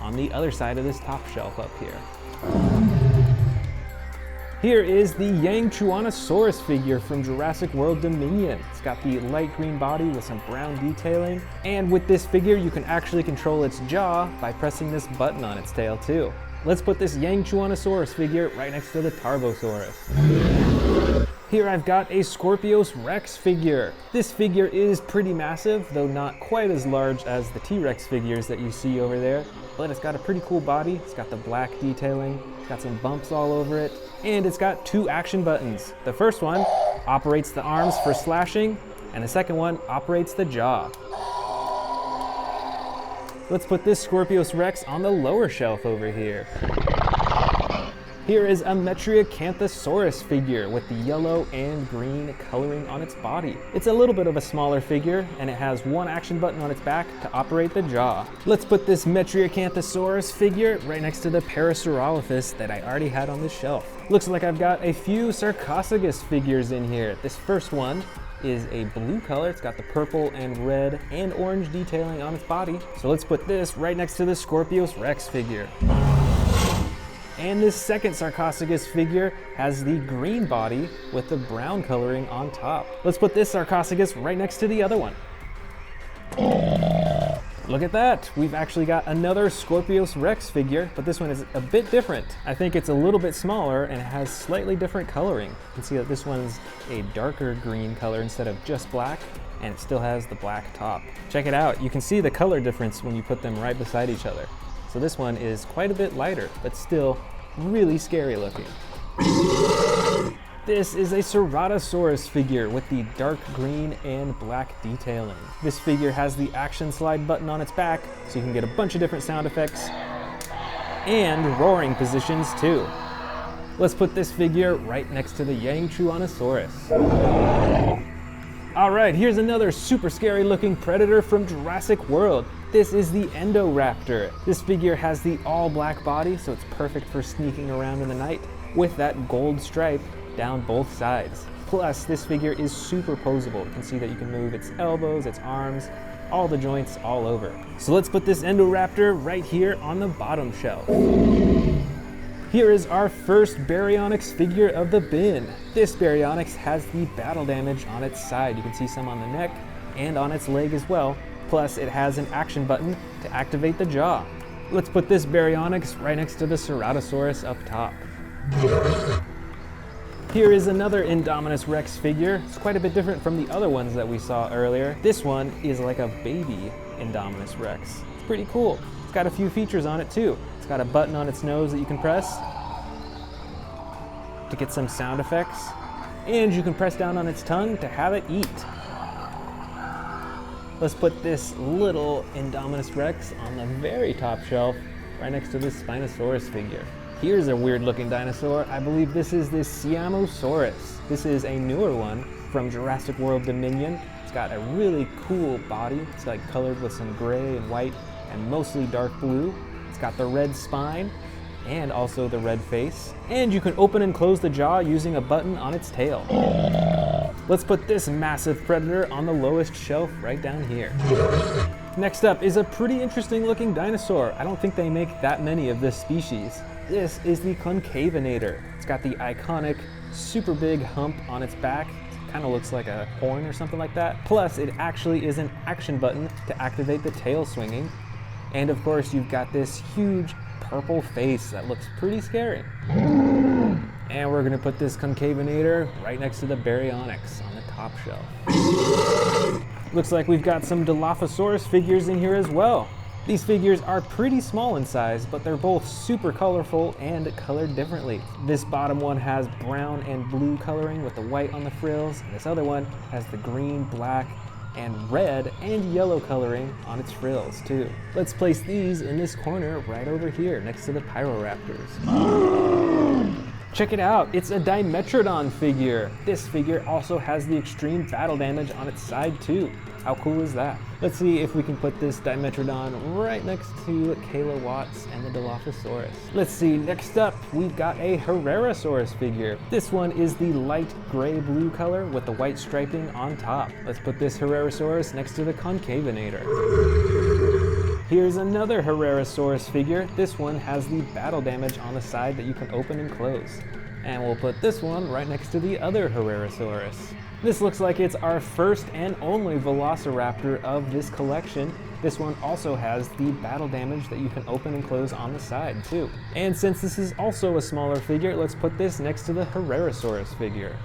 [SPEAKER 1] on the other side of this top shelf up here. Here is the Giganotosaurus figure from Jurassic World Dominion. It's got the light green body with some brown detailing. And with this figure, you can actually control its jaw by pressing this button on its tail too. Let's put this Giganotosaurus figure right next to the Tarbosaurus. Here I've got a Scorpius Rex figure. This figure is pretty massive, though not quite as large as the T-Rex figures that you see over there, but it's got a pretty cool body. It's got the black detailing, it's got some bumps all over it, and it's got 2 action buttons. The first one operates the arms for slashing, and the second one operates the jaw. Let's put this Scorpius Rex on the lower shelf over here. Here is a Metriacanthosaurus figure with the yellow and green coloring on its body. It's a little bit of a smaller figure, and it has 1 action button on its back to operate the jaw. Let's put this Metriacanthosaurus figure right next to the Parasaurolophus that I already had on this shelf. Looks like I've got a few Sarcophagus figures in here. This first one is a blue color. It's got the purple and red and orange detailing on its body. So let's put this right next to the Scorpius Rex figure. And this second Sarcophagus figure has the green body with the brown coloring on top. Let's put this Sarcophagus right next to the other one. Look at that, we've actually got another Scorpius Rex figure, but this one is a bit different. I think it's a little bit smaller and it has slightly different coloring. You can see that this one's a darker green color instead of just black, and it still has the black top. Check it out, you can see the color difference when you put them right beside each other. So this one is quite a bit lighter, but still really scary looking. This is a Ceratosaurus figure with the dark green and black detailing. This figure has the action slide button on its back, so you can get a bunch of different sound effects and roaring positions too. Let's put this figure right next to the Giganotosaurus. All right, here's another super scary looking predator from Jurassic World. This is the Indoraptor. This figure has the all black body, so it's perfect for sneaking around in the night with that gold stripe down both sides. Plus, this figure is super posable. You can see that you can move its elbows, its arms, all the joints all over. So let's put this Indoraptor right here on the bottom shelf. Here is our first Baryonyx figure of the bin. This Baryonyx has the battle damage on its side. You can see some on the neck and on its leg as well. Plus, it has an action button to activate the jaw. Let's put this Baryonyx right next to the Ceratosaurus up top. Here is another Indominus Rex figure. It's quite a bit different from the other ones that we saw earlier. This one is like a baby Indominus Rex. It's pretty cool. It's got a few features on it too. It's got a button on its nose that you can press to get some sound effects, and you can press down on its tongue to have it eat. Let's put this little Indominus Rex on the very top shelf right next to this Spinosaurus figure. Here's a weird looking dinosaur. I believe this is the Siamosaurus. This is a newer one from Jurassic World Dominion. It's got a really cool body. It's like colored with some gray and white and mostly dark blue. It's got the red spine and also the red face. And you can open and close the jaw using a button on its tail. Let's put this massive predator on the lowest shelf right down here. Next up is a pretty interesting looking dinosaur. I don't think they make that many of this species. This is the Concavinator. It's got the iconic super big hump on its back. Kind of looks like a horn or something like that. Plus, it actually is an action button to activate the tail swinging. And of course, you've got this huge purple face that looks pretty scary. And we're gonna put this Concavinator right next to the Baryonyx on the top shelf. Looks like we've got some Dilophosaurus figures in here as well. These figures are pretty small in size, but they're both super colorful and colored differently. This bottom one has brown and blue coloring with the white on the frills, and this other one has the green, black, and red and yellow coloring on its frills too. Let's place these in this corner right over here next to the Pyroraptors. Check it out, it's a Dimetrodon figure. This figure also has the extreme battle damage on its side too. How cool is that? Let's see if we can put this Dimetrodon right next to Kayla Watts and the Dilophosaurus. Let's see, next up, we've got a Herrerasaurus figure. This one is the light gray-blue color with the white striping on top. Let's put this Herrerasaurus next to the Concavinator. Here's another Herrerasaurus figure. This one has the battle damage on the side that you can open and close. And we'll put this one right next to the other Herrerasaurus. This looks like it's our first and only Velociraptor of this collection. This one also has the battle damage that you can open and close on the side too. And since this is also a smaller figure, let's put this next to the Herrerasaurus figure.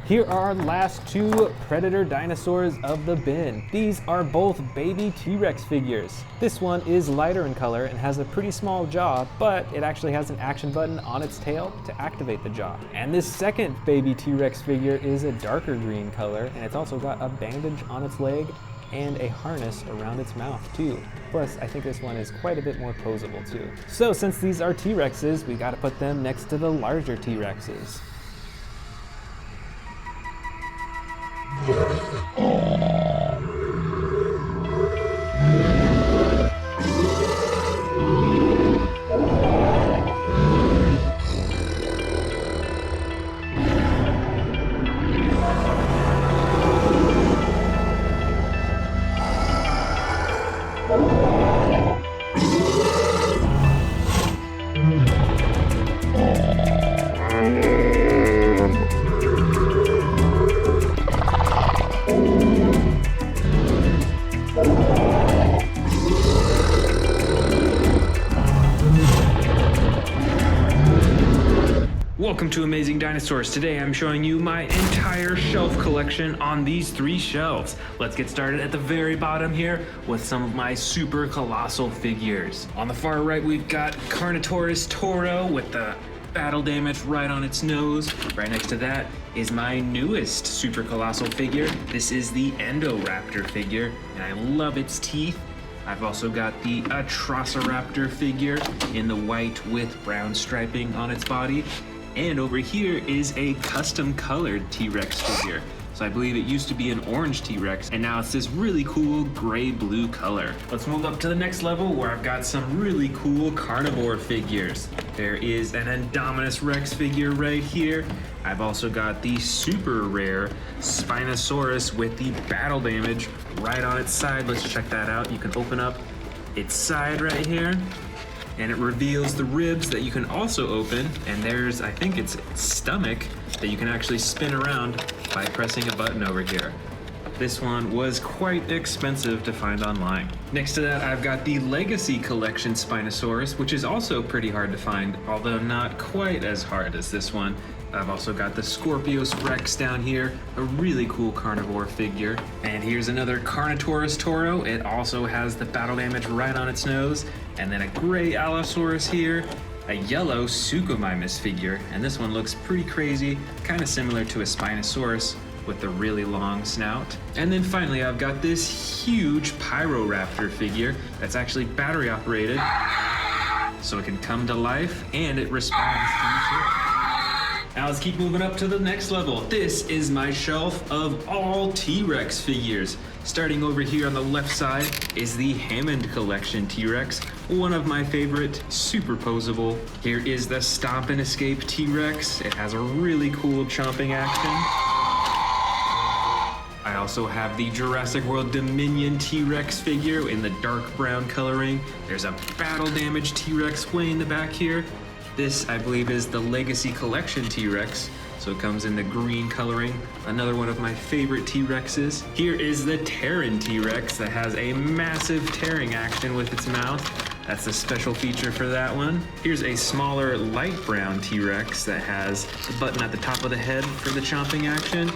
[SPEAKER 1] Here are our last two predator dinosaurs of the bin. These are both baby T-Rex figures. This one is lighter in color and has a pretty small jaw, but it actually has an action button on its tail to activate the jaw. And this second baby T-Rex figure is a darker green color, and it's also got a bandage on its leg and a harness around its mouth too. Plus, I think this one is quite a bit more posable too. So since these are T-Rexes, we gotta put them next to the larger T-Rexes. Welcome to Amazing Dinosaurs. Today I'm showing you my entire shelf collection on these 3 shelves. Let's get started at the very bottom here with some of my super colossal figures. On the far right we've got Carnotaurus Toro with the battle damage right on its nose. Right next to that is my newest super colossal figure. This is the Indoraptor figure, and I love its teeth. I've also got the Atrociraptor figure in the white with brown striping on its body. And over here is a custom colored T-Rex figure. So I believe it used to be an orange T-Rex, and now it's this really cool gray-blue color. Let's move up to the next level where I've got some really cool carnivore figures. There is an Indominus Rex figure right here. I've also got the super rare Spinosaurus with the battle damage right on its side. Let's check that out. You can open up its side right here, and it reveals the ribs that you can also open, and there's, I think it's stomach that you can actually spin around by pressing a button over here. This one was quite expensive to find online. Next to that, I've got the Legacy Collection Spinosaurus, which is also pretty hard to find, although not quite as hard as this one. I've also got the Scorpius Rex down here, a really cool carnivore figure. And here's another Carnotaurus Toro. It also has the battle damage right on its nose. And then a gray Allosaurus here, a yellow Suchomimus figure, and this one looks pretty crazy, kind of similar to a Spinosaurus with the really long snout. And then finally, I've got this huge Pyroraptor figure that's actually battery operated, so it can come to life and it responds to you too. Now let's keep moving up to the next level. This is my shelf of all T-Rex figures. Starting over here on the left side is the Hammond Collection T-Rex, one of my favorite, super posable. Here is the Stomp and Escape T-Rex. It has a really cool chomping action. I also have the Jurassic World Dominion T-Rex figure in the dark brown coloring. There's a battle damage T-Rex way in the back here. This, I believe, is the Legacy Collection T-Rex, so it comes in the green coloring. Another one of my favorite T-Rexes. Here is the Terran T-Rex that has a massive tearing action with its mouth. That's a special feature for that one. Here's a smaller light brown T-Rex that has the button at the top of the head for the chomping action.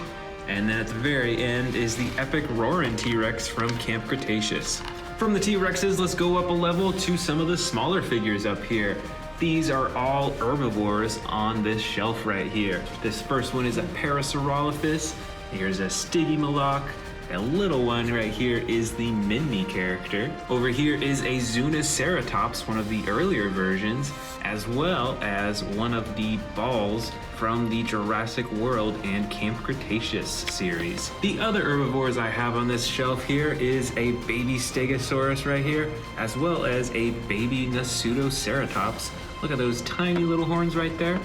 [SPEAKER 1] And then at the very end is the epic Roarin' T-Rex from Camp Cretaceous. From the T-Rexes, let's go up a level to some of the smaller figures up here. These are all herbivores on this shelf right here. This first one is a Parasaurolophus. Here's a Stygimoloch. A little one right here is the Minmi character. Over here is a Zuniceratops, one of the earlier versions, as well as one of the balls from the Jurassic World and Camp Cretaceous series. The other herbivores I have on this shelf here is a baby Stegosaurus right here, as well as a baby Nasutoceratops. Look at those tiny little horns right there.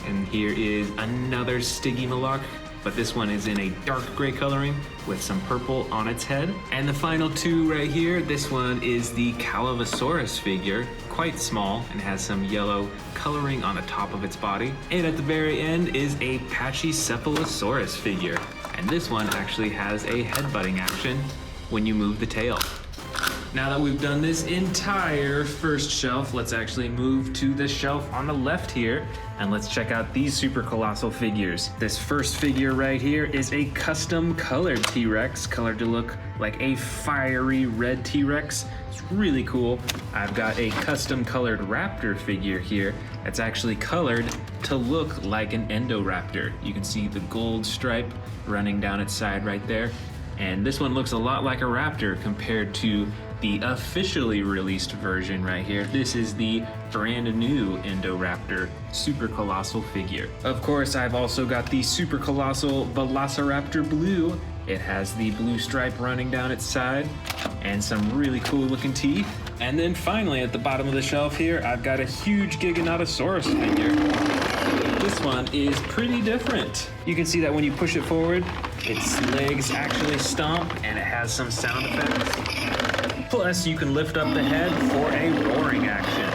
[SPEAKER 1] And here is another Stygimoloch but this one is in a dark gray coloring with some purple on its head. And the final two right here, this one is the Allosaurus figure, quite small and has some yellow coloring on the top of its body. And at the very end is a Pachycephalosaurus figure. And this one actually has a headbutting action when you move the tail. Now that we've done this entire first shelf, let's actually move to the shelf on the left here, and let's check out these super colossal figures. This first figure right here is a custom colored T-Rex, colored to look like a fiery red T-Rex. It's really cool. I've got a custom colored Raptor figure here that's actually colored to look like an Indoraptor. You can see the gold stripe running down its side right there. And this one looks a lot like a raptor compared to the officially released version right here. This is the brand new Indoraptor super colossal figure. Of course, I've also got the super colossal Velociraptor blue. It has the blue stripe running down its side and some really cool looking teeth. And then finally at the bottom of the shelf here, I've got a huge Giganotosaurus figure. This one is pretty different. You can see that when you push it forward, its legs actually stomp and it has some sound effects. Plus, you can lift up the head for a roaring action.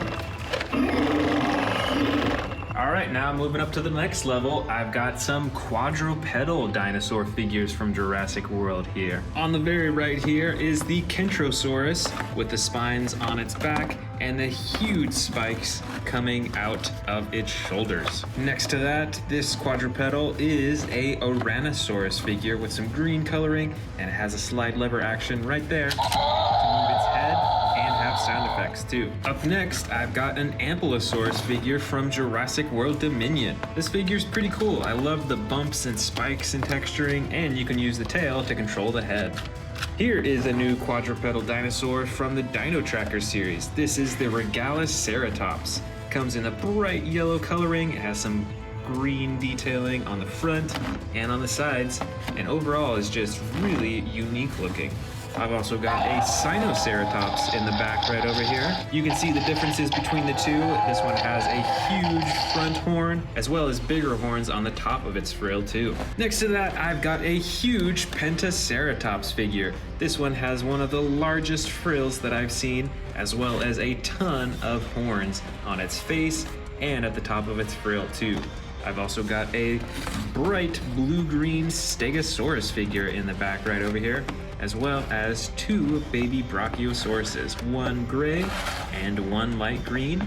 [SPEAKER 1] All right, now moving up to the next level, I've got some quadrupedal dinosaur figures from Jurassic World here. On the very right here is the Kentrosaurus with the spines on its back and the huge spikes coming out of its shoulders. Next to that, this quadrupedal is a Ouranosaurus figure with some green coloring, and it has a slide lever action right there to move its head and have sound effects too. Up next, I've got an Ampulosaurus figure from Jurassic World Dominion. This figure's pretty cool. I love the bumps and spikes and texturing, and you can use the tail to control the head. Here is a new quadrupedal dinosaur from the Dino Tracker series. This is the Regaloceratops. Comes in a bright yellow coloring. It has some green detailing on the front and on the sides, and overall is just really unique looking. I've also got a Spinosaurus in the back right over here. You can see the differences between the two. This one has a huge front horn as well as bigger horns on the top of its frill too. Next to that, I've got a huge Pentaceratops figure. This one has one of the largest frills that I've seen, as well as a ton of horns on its face and at the top of its frill too. I've also got a bright blue-green Stegosaurus figure in the back right over here, as well as two baby Brachiosauruses, one gray and one light green.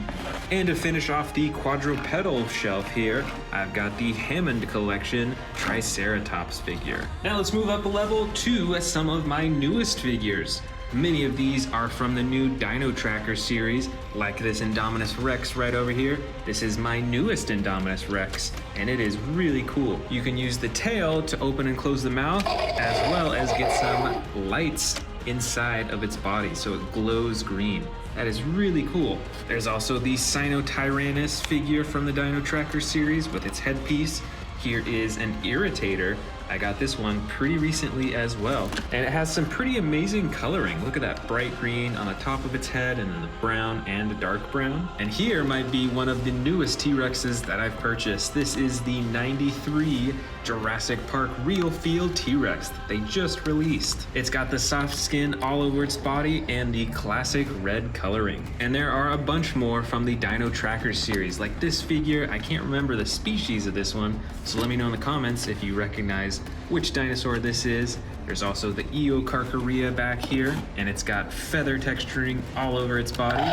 [SPEAKER 1] And to finish off the quadrupedal shelf here, I've got the Hammond Collection Triceratops figure. Now let's move up a level to some of my newest figures. Many of these are from the new Dino Tracker series, like this Indominus Rex right over here. This is my newest Indominus Rex, and it is really cool. You can use the tail to open and close the mouth, as well as get some lights inside of its body, so it glows green. That is really cool. There's also the Sinotyrannus figure from the Dino Tracker series with its headpiece. Here is an Irritator. I got this one pretty recently as well. And it has some pretty amazing coloring. Look at that bright green on the top of its head, and then the brown and the dark brown. And here might be one of the newest T-Rexes that I've purchased. This is the 93 Jurassic Park Real Field T-Rex that they just released. It's got the soft skin all over its body and the classic red coloring. And there are a bunch more from the Dino Tracker series, like this figure. I can't remember the species of this one, so let me know in the comments if you recognize which dinosaur this is. There's also the Eocarcharia back here, and it's got feather texturing all over its body.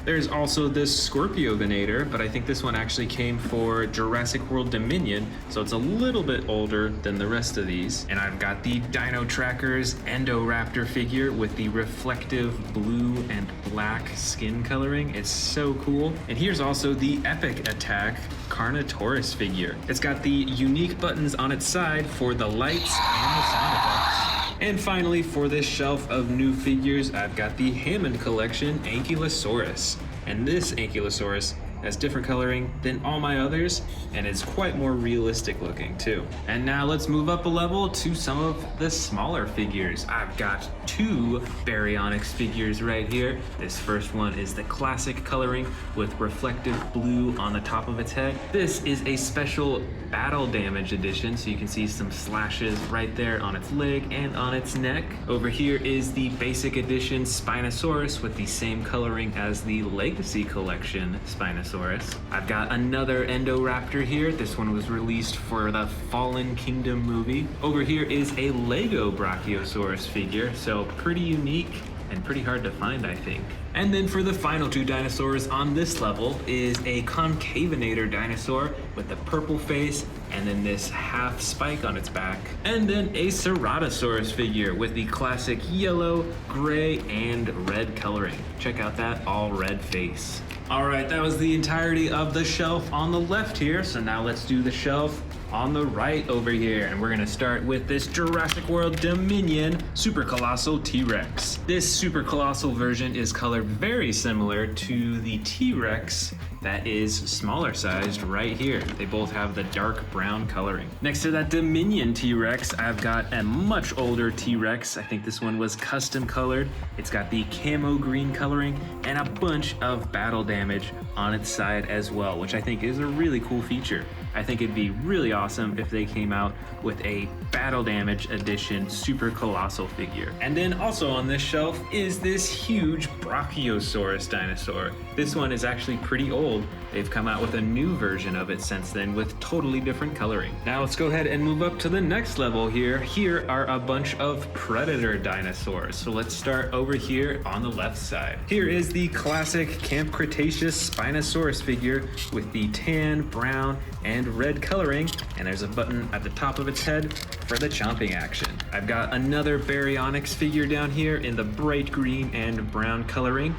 [SPEAKER 1] There's also this Scorpiovenator, but I think this one actually came for Jurassic World Dominion, so it's a little bit older than the rest of these. And I've got the Dino Tracker's Indoraptor figure with the reflective blue and black skin coloring. It's so cool. And here's also the Epic Attack Carnotaurus figure. It's got the unique buttons on its side for the lights and the sound effects. And finally, for this shelf of new figures, I've got the Hammond Collection Ankylosaurus. And this Ankylosaurus has different coloring than all my others, and it's quite more realistic looking too. And now let's move up a level to some of the smaller figures. I've got two Baryonyx figures right here. This first one is the classic coloring with reflective blue on the top of its head. This is a special battle damage edition, so you can see some slashes right there on its leg and on its neck. Over here is the basic edition Spinosaurus with the same coloring as the Legacy Collection Spinosaurus. I've got another Indoraptor here. This one was released for the Fallen Kingdom movie. Over here is a Lego Brachiosaurus figure, so pretty unique and pretty hard to find, I think. And then for the final two dinosaurs on this level is a Concavinator dinosaur with the purple face and then this half spike on its back. And then a Ceratosaurus figure with the classic yellow, gray, and red coloring. Check out that all red face. All right, that was the entirety of the shelf on the left here. So now let's do the shelf on the right over here, and we're gonna start with this Jurassic World Dominion Super Colossal T-Rex. This Super Colossal version is colored very similar to the T-Rex that is smaller sized right here. They both have the dark brown coloring. Next to that Dominion T-Rex, I've got a much older T-Rex. I think this one was custom colored. It's got the camo green coloring and a bunch of battle damage on its side as well, which I think is a really cool feature. I think it'd be really awesome if they came out with a battle damage edition Super Colossal figure. And then also on this shelf is this huge Brachiosaurus dinosaur. This one is actually pretty old. They've come out with a new version of it since then with totally different coloring. Now let's go ahead and move up to the next level here. Here are a bunch of predator dinosaurs. So let's start over here on the left side. Here is the classic Camp Cretaceous Spinosaurus figure with the tan, brown, and red coloring, and there's a button at the top of its head for the chomping action. I've got another Baryonyx figure down here in the bright green and brown coloring.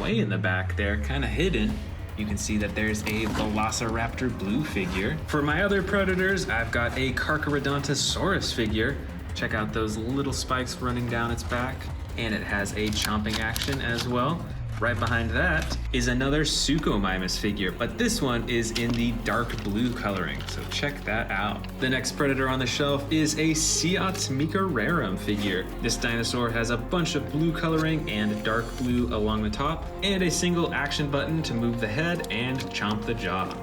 [SPEAKER 1] Way in the back there, kind of hidden, you can see that there's a Velociraptor blue figure. For my other predators, I've got a Giganotosaurus figure. Check out those little spikes running down its back, and it has a chomping action as well. Right behind that is another Suchomimus figure, but this one is in the dark blue coloring, so check that out. The next predator on the shelf is a Siatsmicararum figure. This dinosaur has a bunch of blue coloring and dark blue along the top, and a single action button to move the head and chomp the jaw.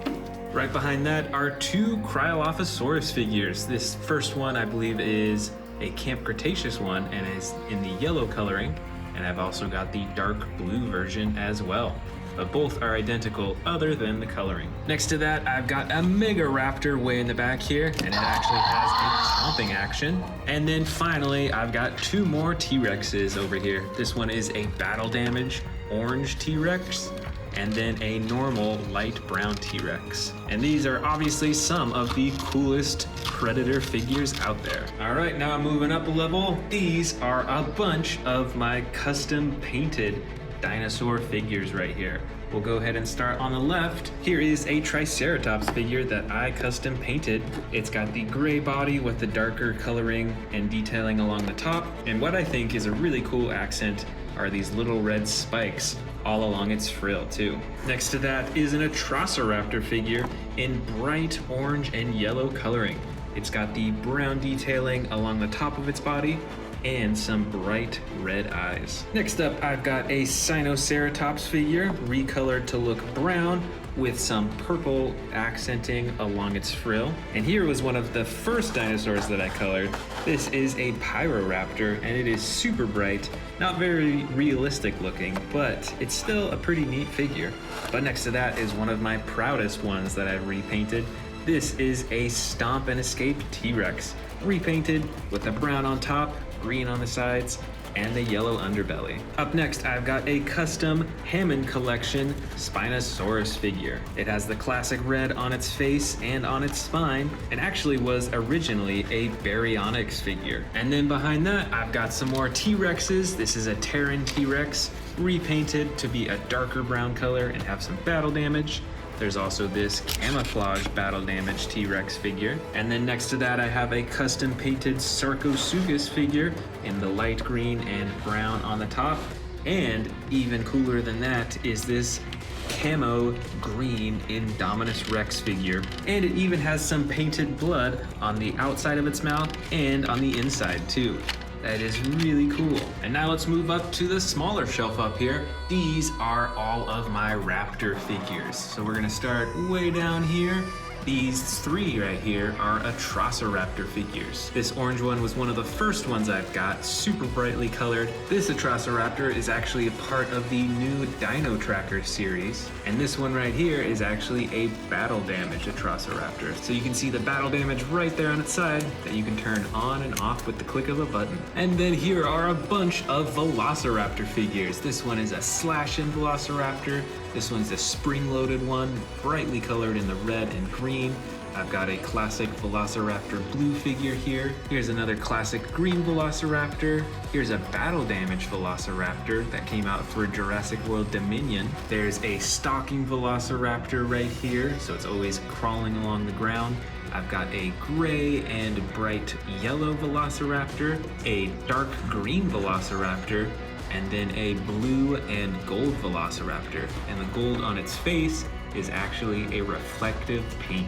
[SPEAKER 1] Right behind that are two Cryolophosaurus figures. This first one I believe is a Camp Cretaceous one and is in the yellow coloring. And I've also got the dark blue version as well. But both are identical other than the coloring. Next to that, I've got a Megaraptor way in the back here, and it actually has a chomping action. And then finally, I've got two more T-Rexes over here. This one is a battle damage orange T-Rex, and then a normal light brown T-Rex. And these are obviously some of the coolest predator figures out there. All right, now I'm moving up a level. These are a bunch of my custom painted dinosaur figures right here. We'll go ahead and start on the left. Here is a Triceratops figure that I custom painted. It's got the gray body with the darker coloring and detailing along the top. And what I think is a really cool accent are these little red spikes all along its frill too. Next to that is an Atrociraptor figure in bright orange and yellow coloring. It's got the brown detailing along the top of its body and some bright red eyes. Next up, I've got a Sinoceratops figure recolored to look brown with some purple accenting along its frill. And here was one of the first dinosaurs that I colored. This is a Pyroraptor, and it is super bright, not very realistic looking, but it's still a pretty neat figure. But next to that is one of my proudest ones that I've repainted. This is a Stomp and Escape T-Rex, repainted with the brown on top, green on the sides, and the yellow underbelly. Up next, I've got a custom Hammond Collection Spinosaurus figure. It has the classic red on its face and on its spine, and actually was originally a Baryonyx figure. And then behind that, I've got some more T-Rexes. This is a Terran T-Rex, repainted to be a darker brown color and have some battle damage. There's also this camouflage battle damage T-Rex figure. And then next to that, I have a custom painted Sarcosuchus figure in the light green and brown on the top. And even cooler than that is this camo green Indominus Rex figure, and it even has some painted blood on the outside of its mouth and on the inside too. That is really cool. And now let's move up to the smaller shelf up here. These are all of my Raptor figures. So we're gonna start way down here. These three right here are Atrociraptor figures. This orange one was one of the first ones I've got, super brightly colored. This Atrociraptor is actually a part of the new Dino Tracker series. And this one right here is actually a battle damage Atrociraptor. So you can see the battle damage right there on its side that you can turn on and off with the click of a button. And then here are a bunch of Velociraptor figures. This one is a slash-in Velociraptor. This one's a spring-loaded one, brightly colored in the red and green. I've got a classic Velociraptor blue figure here. Here's another classic green Velociraptor. Here's a battle damage Velociraptor that came out for Jurassic World Dominion. There's a stalking Velociraptor right here, so it's always crawling along the ground. I've got a gray and bright yellow Velociraptor, a dark green Velociraptor, and then a blue and gold Velociraptor. And the gold on its face is actually a reflective paint.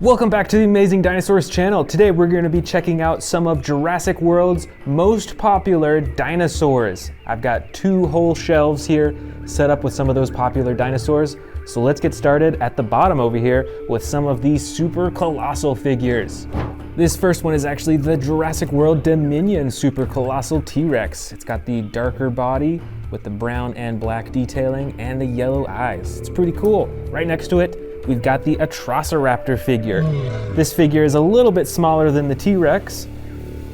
[SPEAKER 1] Welcome back to the Amazing Dinosaurs channel. Today we're going to be checking out some of Jurassic World's most popular dinosaurs. I've got two whole shelves here set up with some of those popular dinosaurs. So let's get started at the bottom over here with some of these super colossal figures. This first one is actually the Jurassic World Dominion Super Colossal T-Rex. It's got the darker body with the brown and black detailing and the yellow eyes. It's pretty cool. Right next to it, we've got the Atrociraptor figure. This figure is a little bit smaller than the T-Rex,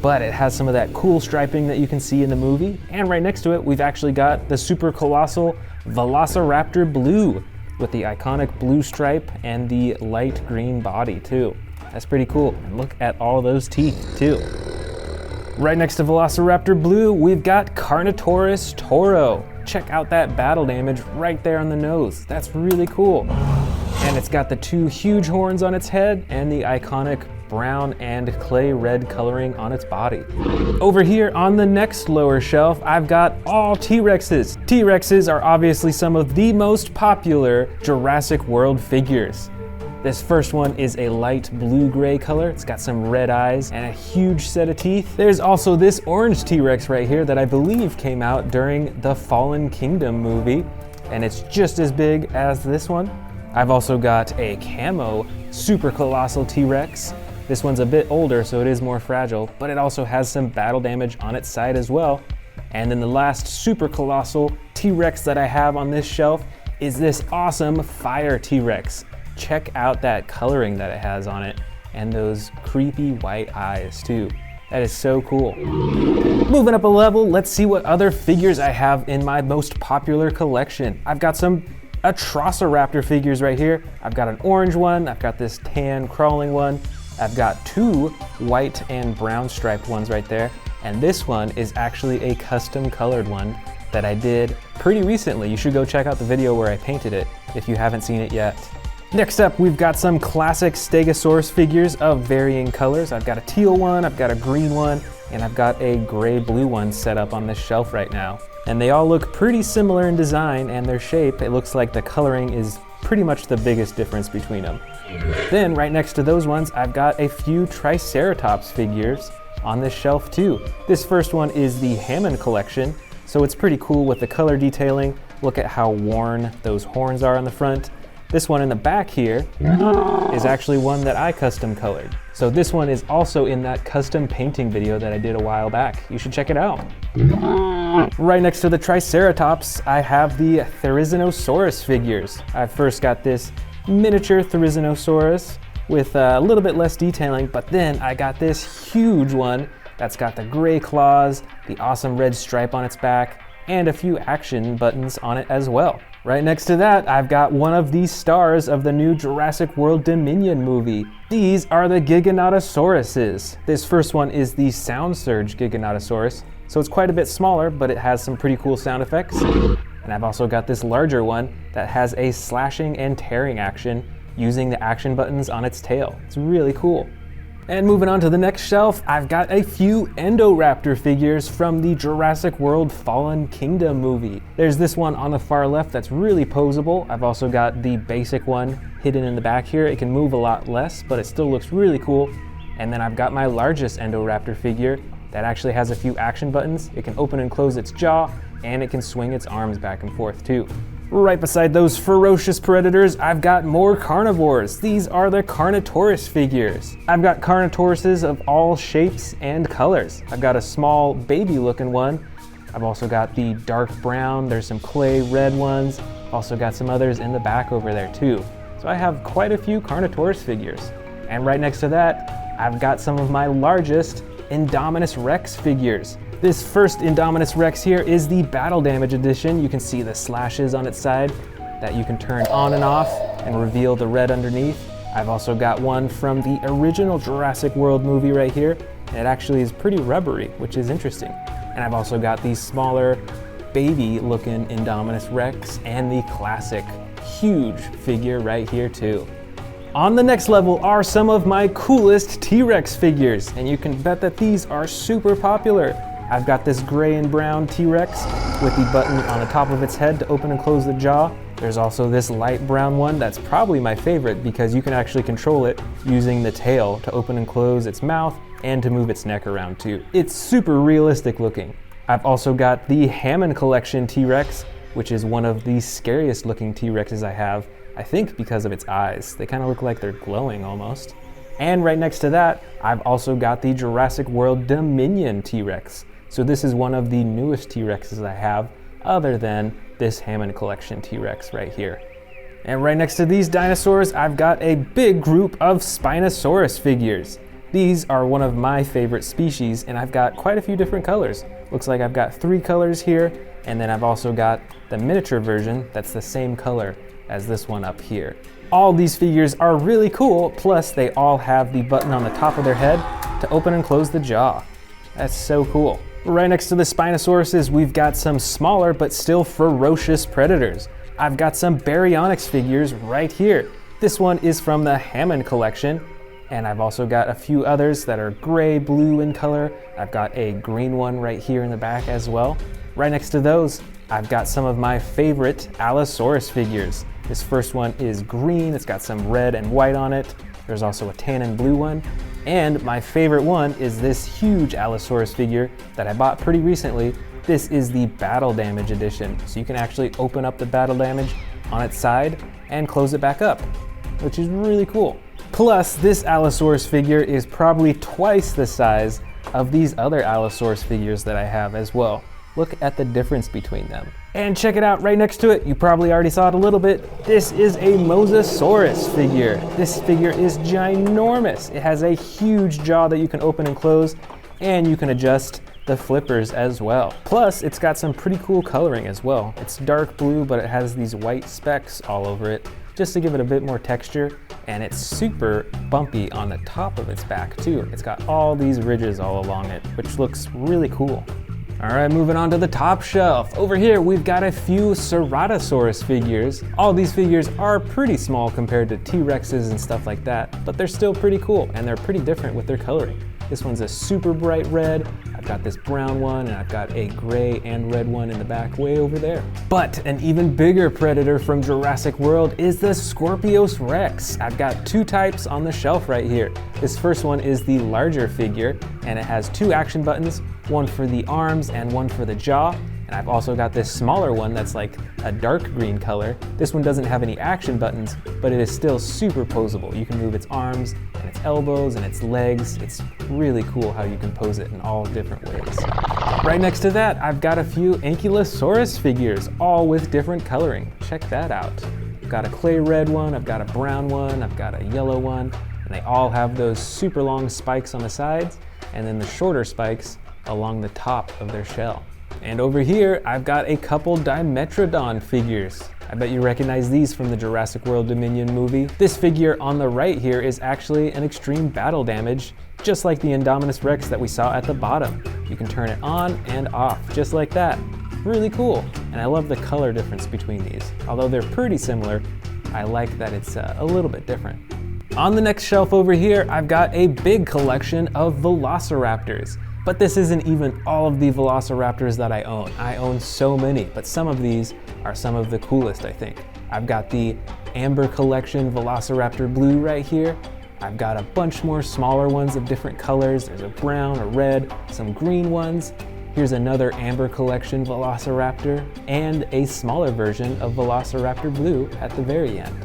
[SPEAKER 1] but it has some of that cool striping that you can see in the movie. And right next to it, we've actually got the super colossal Velociraptor Blue with the iconic blue stripe and the light green body too. That's pretty cool. And look at all those teeth too. Right next to Velociraptor Blue, we've got Carnotaurus Toro. Check out that battle damage right there on the nose. That's really cool. And it's got the two huge horns on its head and the iconic brown and clay red coloring on its body. Over here on the next lower shelf, I've got all T-Rexes. T-Rexes are obviously some of the most popular Jurassic World figures. This first one is a light blue-gray color. It's got some red eyes and a huge set of teeth. There's also this orange T-Rex right here that I believe came out during the Fallen Kingdom movie, and it's just as big as this one. I've also got a camo super colossal T-Rex. This one's a bit older, so it is more fragile, but it also has some battle damage on its side as well. And then the last super colossal T-Rex that I have on this shelf is this awesome fire T-Rex. Check out that coloring that it has on it and those creepy white eyes too. That is so cool. Moving up a level, let's see what other figures I have in my most popular collection. I've got some Atrociraptor figures right here. I've got an orange one, I've got this tan crawling one, I've got two white and brown striped ones right there, and this one is actually a custom colored one that I did pretty recently. You should go check out the video where I painted it if you haven't seen it yet. Next up, we've got some classic Stegosaurus figures of varying colors. I've got a teal one, I've got a green one, and I've got a gray-blue one set up on this shelf right now. And they all look pretty similar in design and their shape. It looks like the coloring is pretty much the biggest difference between them. Then right next to those ones, I've got a few Triceratops figures on this shelf too. This first one is the Hammond collection, so it's pretty cool with the color detailing. Look at how worn those horns are on the front. This one in the back here is actually one that I custom colored. So this one is also in that custom painting video that I did a while back. You should check it out. Right next to the Triceratops, I have the Therizinosaurus figures. I first got this miniature Therizinosaurus with a little bit less detailing, but then I got this huge one that's got the gray claws, the awesome red stripe on its back, and a few action buttons on it as well. Right next to that, I've got one of the stars of the new Jurassic World Dominion movie. These are the Giganotosauruses. This first one is the Sound Surge Giganotosaurus, so it's quite a bit smaller, but it has some pretty cool sound effects. And I've also got this larger one that has a slashing and tearing action using the action buttons on its tail. It's really cool. And moving on to the next shelf, I've got a few Indoraptor figures from the Jurassic World Fallen Kingdom movie. There's this one on the far left that's really posable. I've also got the basic one hidden in the back here. It can move a lot less, but it still looks really cool. And then I've got my largest Indoraptor figure that actually has a few action buttons. It can open and close its jaw, and it can swing its arms back and forth too. Right beside those ferocious predators, I've got more carnivores. These are the Carnotaurus figures. I've got Carnotauruses of all shapes and colors. I've got a small baby looking one. I've also got the dark brown, there's some clay red ones. Also got some others in the back over there too. So I have quite a few Carnotaurus figures. And right next to that, I've got some of my largest Indominus Rex figures. This first Indominus Rex here is the Battle Damage Edition. You can see the slashes on its side that you can turn on and off and reveal the red underneath. I've also got one from the original Jurassic World movie right here. And it actually is pretty rubbery, which is interesting. And I've also got the smaller baby looking Indominus Rex and the classic huge figure right here too. On the next level are some of my coolest T-Rex figures, and you can bet that these are super popular. I've got this gray and brown T-Rex with the button on the top of its head to open and close the jaw. There's also this light brown one that's probably my favorite because you can actually control it using the tail to open and close its mouth and to move its neck around too. It's super realistic looking. I've also got the Hammond Collection T-Rex, which is one of the scariest looking T-Rexes I have, I think because of its eyes. They kind of look like they're glowing almost. And right next to that, I've also got the Jurassic World Dominion T-Rex. So this is one of the newest T-Rexes I have, other than this Hammond Collection T-Rex right here. And right next to these dinosaurs, I've got a big group of Spinosaurus figures. These are one of my favorite species, and I've got quite a few different colors. Looks like I've got 3 colors here, and then I've also got the miniature version that's the same color as this one up here. All these figures are really cool, plus they all have the button on the top of their head to open and close the jaw. That's so cool. Right next to the Spinosauruses, we've got some smaller but still ferocious predators. I've got some Baryonyx figures right here. This one is from the Hammond Collection, and I've also got a few others that are gray, blue in color. I've got a green one right here in the back as well. Right next to those, I've got some of my favorite Allosaurus figures. This first one is green, it's got some red and white on it. There's also a tan and blue one. And my favorite one is this huge Allosaurus figure that I bought pretty recently. This is the Battle Damage Edition. So you can actually open up the battle damage on its side and close it back up, which is really cool. Plus, this Allosaurus figure is probably twice the size of these other Allosaurus figures that I have as well. Look at the difference between them. And check it out right next to it. You probably already saw it a little bit. This is a Mosasaurus figure. This figure is ginormous. It has a huge jaw that you can open and close, and you can adjust the flippers as well. Plus, it's got some pretty cool coloring as well. It's dark blue, but it has these white specks all over it, just to give it a bit more texture, and it's super bumpy on the top of its back too. It's got all these ridges all along it, which looks really cool. All right, moving on to the top shelf. Over here, we've got a few Ceratosaurus figures. All these figures are pretty small compared to T-Rexes and stuff like that, but they're still pretty cool, and they're pretty different with their coloring. This one's a super bright red. I've got this brown one, and I've got a gray and red one in the back way over there. But an even bigger predator from Jurassic World is the Scorpius Rex. I've got two types on the shelf right here. This first one is the larger figure, and it has two action buttons, one for the arms and one for the jaw. And I've also got this smaller one that's like a dark green color. This one doesn't have any action buttons, but it is still super posable. You can move its arms and its elbows and its legs. It's really cool how you can pose it in all different ways. Right next to that, I've got a few Ankylosaurus figures, all with different coloring. Check that out. I've got a clay red one, I've got a brown one, I've got a yellow one, and they all have those super long spikes on the sides, and then the shorter spikes along the top of their shell. And over here, I've got a couple Dimetrodon figures. I bet you recognize these from the Jurassic World Dominion movie. This figure on the right here is actually an extreme battle damage, just like the Indominus Rex that we saw at the bottom. You can turn it on and off, just like that. Really cool. And I love the color difference between these. Although they're pretty similar, I like that it's a little bit different. On the next shelf over here, I've got a big collection of Velociraptors. But this isn't even all of the Velociraptors that I own. I own so many, but some of these are some of the coolest, I think. I've got the Amber Collection Velociraptor Blue right here. I've got a bunch more smaller ones of different colors. There's a brown, a red, some green ones. Here's another Amber Collection Velociraptor and a smaller version of Velociraptor Blue at the very end.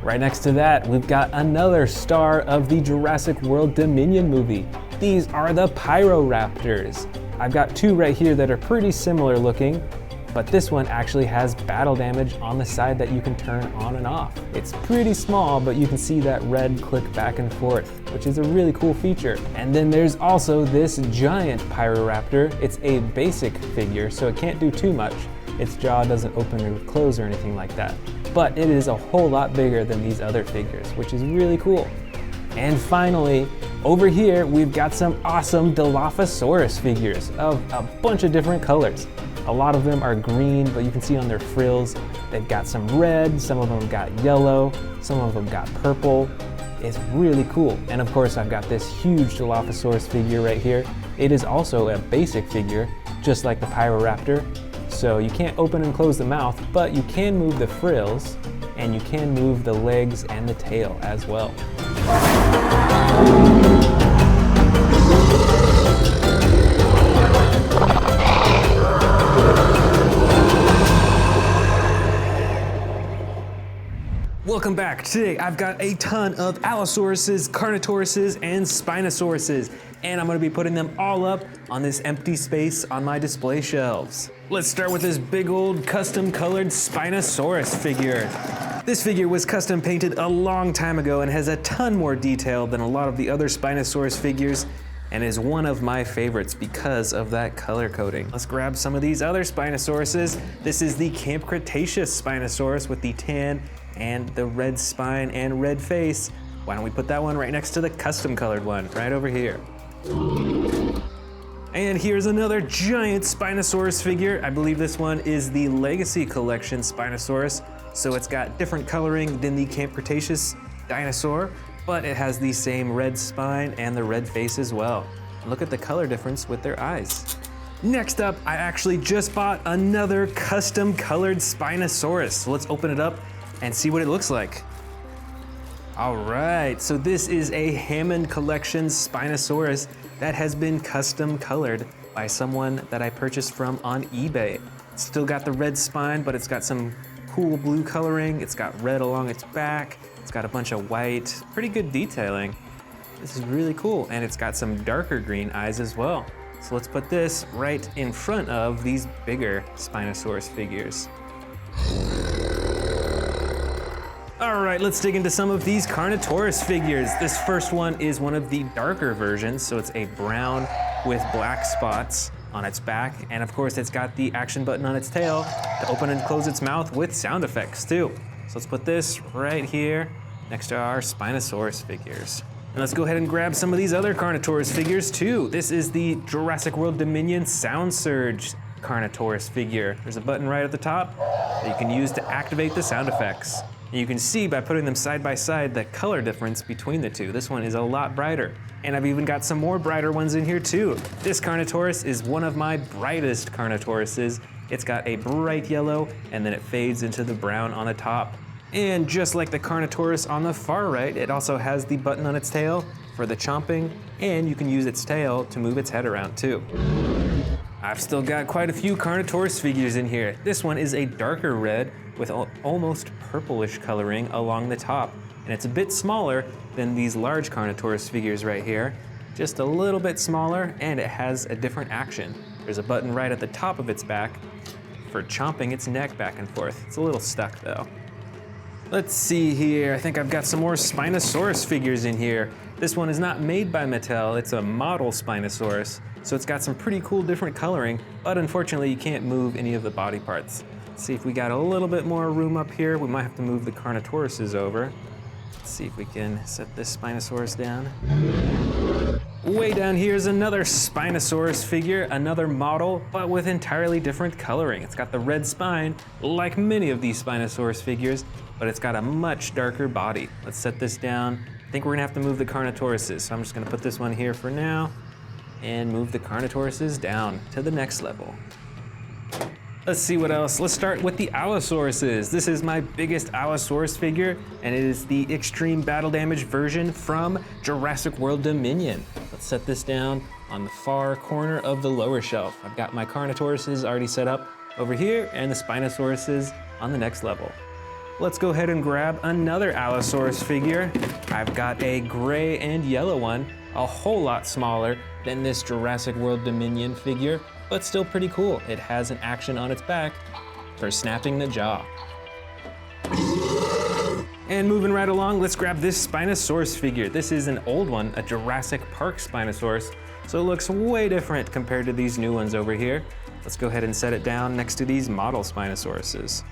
[SPEAKER 1] Right next to that, we've got another star of the Jurassic World Dominion movie. These are the Pyroraptors. I've got two right here that are pretty similar looking, but this one actually has battle damage on the side that you can turn on and off. It's pretty small, but you can see that red click back and forth, which is a really cool feature. And then there's also this giant Pyroraptor. It's a basic figure, so it can't do too much. Its jaw doesn't open or close or anything like that. But it is a whole lot bigger than these other figures, which is really cool. And finally, over here, we've got some awesome Dilophosaurus figures of a bunch of different colors. A lot of them are green, but you can see on their frills, they've got some red, some of them got yellow, some of them got purple. It's really cool. And of course, I've got this huge Dilophosaurus figure right here. It is also a basic figure, just like the Pyroraptor. So you can't open and close the mouth, but you can move the frills, and you can move the legs and the tail as well. Welcome back. Today I've got a ton of Allosauruses, Carnotauruses, and Spinosauruses, and I'm going to be putting them all up on this empty space on my display shelves. Let's start with this big old custom colored Spinosaurus figure. This figure was custom painted a long time ago and has a ton more detail than a lot of the other Spinosaurus figures, and is one of my favorites because of that color coding. Let's grab some of these other Spinosauruses. This is the Camp Cretaceous Spinosaurus with the tan and the red spine and red face. Why don't we put that one right next to the custom colored one, right over here. And here's another giant Spinosaurus figure. I believe this one is the Legacy Collection Spinosaurus, so it's got different coloring than the Camp Cretaceous dinosaur, but it has the same red spine and the red face as well. Look at the color difference with their eyes. Next up, I actually just bought another custom colored Spinosaurus. So let's open it up and see what it looks like. All right, so this is a Hammond Collection Spinosaurus that has been custom colored by someone that I purchased from on eBay. It's still got the red spine, but it's got some cool blue coloring. It's got red along its back. It's got a bunch of white, pretty good detailing. This is really cool, and it's got some darker green eyes as well. So let's put this right in front of these bigger Spinosaurus figures. All right, let's dig into some of these Carnotaurus figures. This first one is one of the darker versions, so it's a brown with black spots on its back, and of course it's got the action button on its tail to open and close its mouth with sound effects too. So let's put this right here next to our Spinosaurus figures. And let's go ahead and grab some of these other Carnotaurus figures too. This is the Jurassic World Dominion Sound Surge Carnotaurus figure. There's a button right at the top that you can use to activate the sound effects. And you can see by putting them side by side the color difference between the two. This one is a lot brighter. And I've even got some more brighter ones in here too. This Carnotaurus is one of my brightest Carnotauruses. It's got a bright yellow and then it fades into the brown on the top. And just like the Carnotaurus on the far right, it also has the button on its tail for the chomping, and you can use its tail to move its head around too. I've still got quite a few Carnotaurus figures in here. This one is a darker red with almost purplish coloring along the top. And it's a bit smaller than these large Carnotaurus figures right here. Just a little bit smaller, and it has a different action. There's a button right at the top of its back for chomping its neck back and forth. It's a little stuck though. Let's see here, I think I've got some more Spinosaurus figures in here. This one is not made by Mattel, it's a model Spinosaurus. So it's got some pretty cool different coloring, but unfortunately you can't move any of the body parts. Let's see if we got a little bit more room up here. We might have to move the Carnotauruses over. Let's see if we can set this Spinosaurus down. Way down here is another Spinosaurus figure, another model, but with entirely different coloring. It's got the red spine, like many of these Spinosaurus figures, but it's got a much darker body. Let's set this down. I think we're gonna have to move the Carnotauruses, so I'm just gonna put this one here for now and move the Carnotauruses down to the next level. Let's see what else. Let's start with the Allosauruses. This is my biggest Allosaurus figure, and it is the extreme battle damage version from Jurassic World Dominion. Let's set this down on the far corner of the lower shelf. I've got my Carnotauruses already set up over here and the Spinosauruses on the next level. Let's go ahead and grab another Allosaurus figure. I've got a gray and yellow one, a whole lot smaller than this Jurassic World Dominion figure, but still pretty cool. It has an action on its back for snapping the jaw. And moving right along, let's grab this Spinosaurus figure. This is an old one, a Jurassic Park Spinosaurus, so it looks way different compared to these new ones over here. Let's go ahead and set it down next to these model Spinosauruses.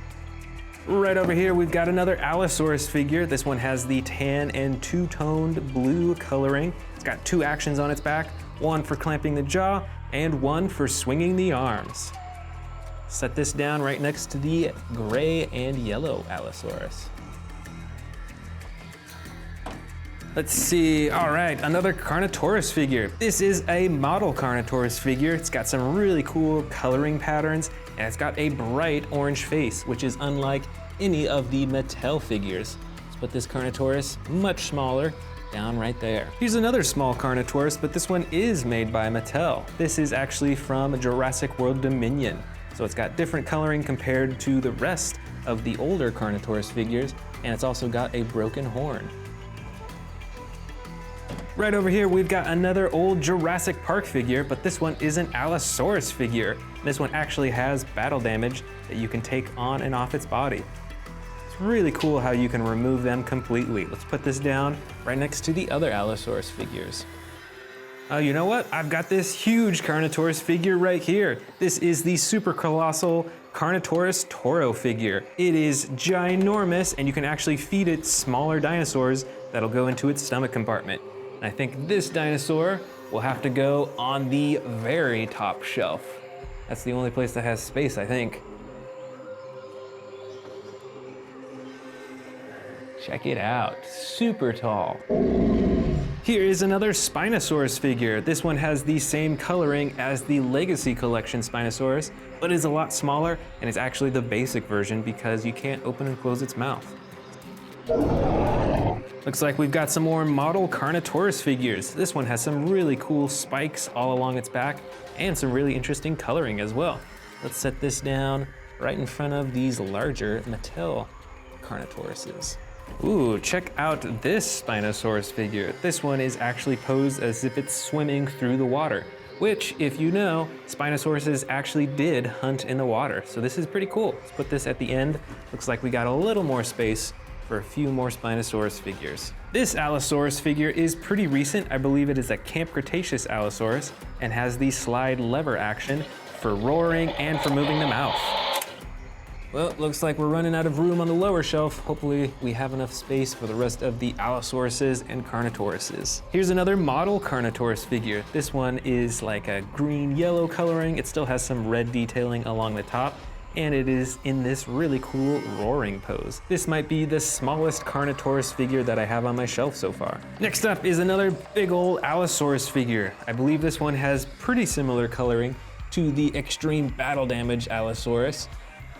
[SPEAKER 1] Right over here, we've got another Allosaurus figure. This one has the tan and two-toned blue coloring. It's got two actions on its back, one for clamping the jaw and one for swinging the arms. Set this down right next to the gray and yellow Allosaurus. Let's see, all right, another Carnotaurus figure. This is a model Carnotaurus figure. It's got some really cool coloring patterns, and it's got a bright orange face, which is unlike any of the Mattel figures. Let's put this Carnotaurus, much smaller, down right there. Here's another small Carnotaurus, but this one is made by Mattel. This is actually from Jurassic World Dominion. So it's got different coloring compared to the rest of the older Carnotaurus figures, and it's also got a broken horn. Right over here, we've got another old Jurassic Park figure, but this one is an Allosaurus figure. This one actually has battle damage that you can take on and off its body. It's really cool how you can remove them completely. Let's put this down right next to the other Allosaurus figures. Oh, you know what? I've got this huge Carnotaurus figure right here. This is the super colossal Carnotaurus Toro figure. It is ginormous, and you can actually feed it smaller dinosaurs that'll go into its stomach compartment. And I think this dinosaur will have to go on the very top shelf. That's the only place that has space, I think. Check it out, super tall. Here is another Spinosaurus figure. This one has the same coloring as the Legacy Collection Spinosaurus, but is a lot smaller, and it's actually the basic version because you can't open and close its mouth. Looks like we've got some more model Carnotaurus figures. This one has some really cool spikes all along its back and some really interesting coloring as well. Let's set this down right in front of these larger Mattel Carnotauruses. Ooh, check out this Spinosaurus figure. This one is actually posed as if it's swimming through the water, which, if you know, Spinosauruses actually did hunt in the water. So this is pretty cool. Let's put this at the end. Looks like we got a little more space for a few more Spinosaurus figures. This Allosaurus figure is pretty recent. I believe it is a Camp Cretaceous Allosaurus and has the slide lever action for roaring and for moving the mouth. Well, looks like we're running out of room on the lower shelf. Hopefully we have enough space for the rest of the Allosauruses and Carnotauruses. Here's another model Carnotaurus figure. This one is like a green-yellow coloring. It still has some red detailing along the top, and it is in this really cool roaring pose. This might be the smallest Carnotaurus figure that I have on my shelf so far. Next up is another big old Allosaurus figure. I believe this one has pretty similar coloring to the extreme battle damage Allosaurus,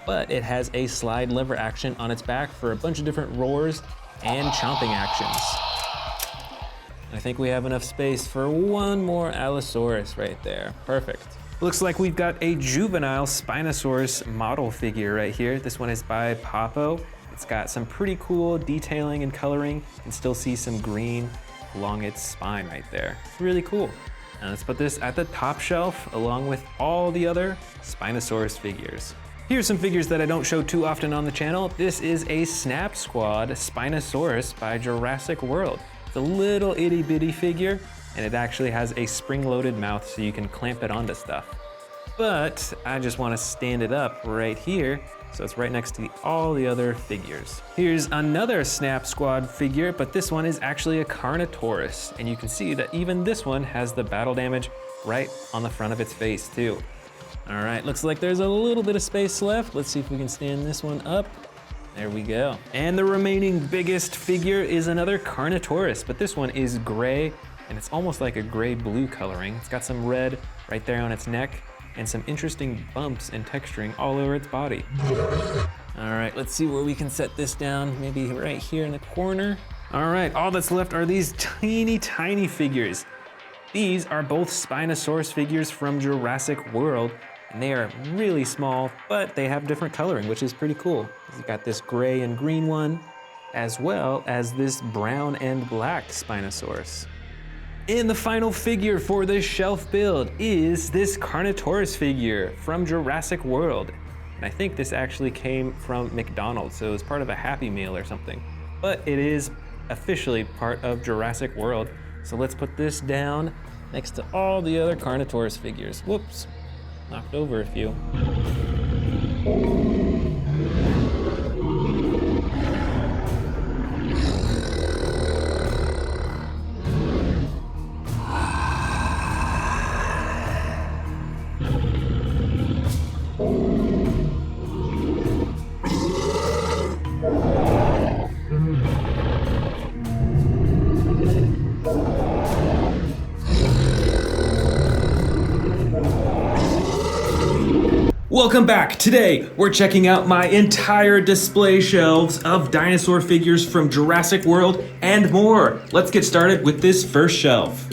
[SPEAKER 1] but it has a slide lever action on its back for a bunch of different roars and chomping actions. I think we have enough space for one more Allosaurus right there. Perfect. Looks like we've got a juvenile Spinosaurus model figure right here. This one is by Papo. It's got some pretty cool detailing and coloring. You can still see some green along its spine right there. It's really cool. Now let's put this at the top shelf along with all the other Spinosaurus figures. Here's some figures that I don't show too often on the channel. This is a Snap Squad Spinosaurus by Jurassic World. It's a little itty bitty figure, and it actually has a spring-loaded mouth so you can clamp it onto stuff. But I just want to stand it up right here, so it's right next to all the other figures. Here's another Snap Squad figure, but this one is actually a Carnotaurus, and you can see that even this one has the battle damage right on the front of its face too. All right, looks like there's a little bit of space left. Let's see if we can stand this one up. There we go. And the remaining biggest figure is another Carnotaurus, but this one is gray, and it's almost like a gray-blue coloring. It's got some red right there on its neck, and some interesting bumps and texturing all over its body. All right, let's see where we can set this down. Maybe right here in the corner. All right, all that's left are these teeny tiny figures. These are both Spinosaurus figures from Jurassic World, and they are really small, but they have different coloring, which is pretty cool. You've got this gray and green one, as well as this brown and black Spinosaurus. And the final figure for this shelf build is this Carnotaurus figure from Jurassic World. And I think this actually came from McDonald's, so it was part of a Happy Meal or something. But it is officially part of Jurassic World. So let's put this down next to all the other Carnotaurus figures. Whoops, knocked over a few. Welcome back. Today, we're checking out my entire display shelves of dinosaur figures from Jurassic World and more. Let's get started with this first shelf.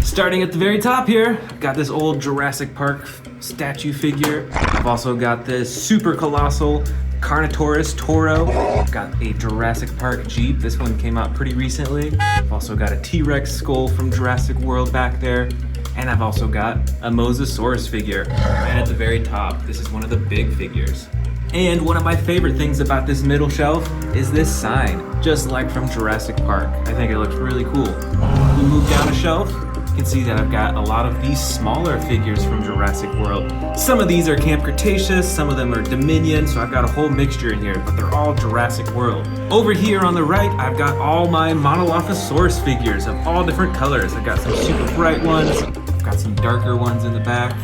[SPEAKER 1] Starting at the very top here, I've got this old Jurassic Park statue figure. I've also got this super colossal Carnotaurus Toro. I've got a Jurassic Park Jeep. This one came out pretty recently. I've also got a T-Rex skull from Jurassic World back there. And I've also got a Mosasaurus figure right at the very top. This is one of the big figures. And one of my favorite things about this middle shelf is this sign, just like from Jurassic Park. I think it looks really cool. If we move down a shelf, you can see that I've got a lot of these smaller figures from Jurassic World. Some of these are Camp Cretaceous, some of them are Dominion, so I've got a whole mixture in here, but they're all Jurassic World. Over here on the right, I've got all my Monolophosaurus figures of all different colors. I've got some super bright ones, I've got some darker ones in the back.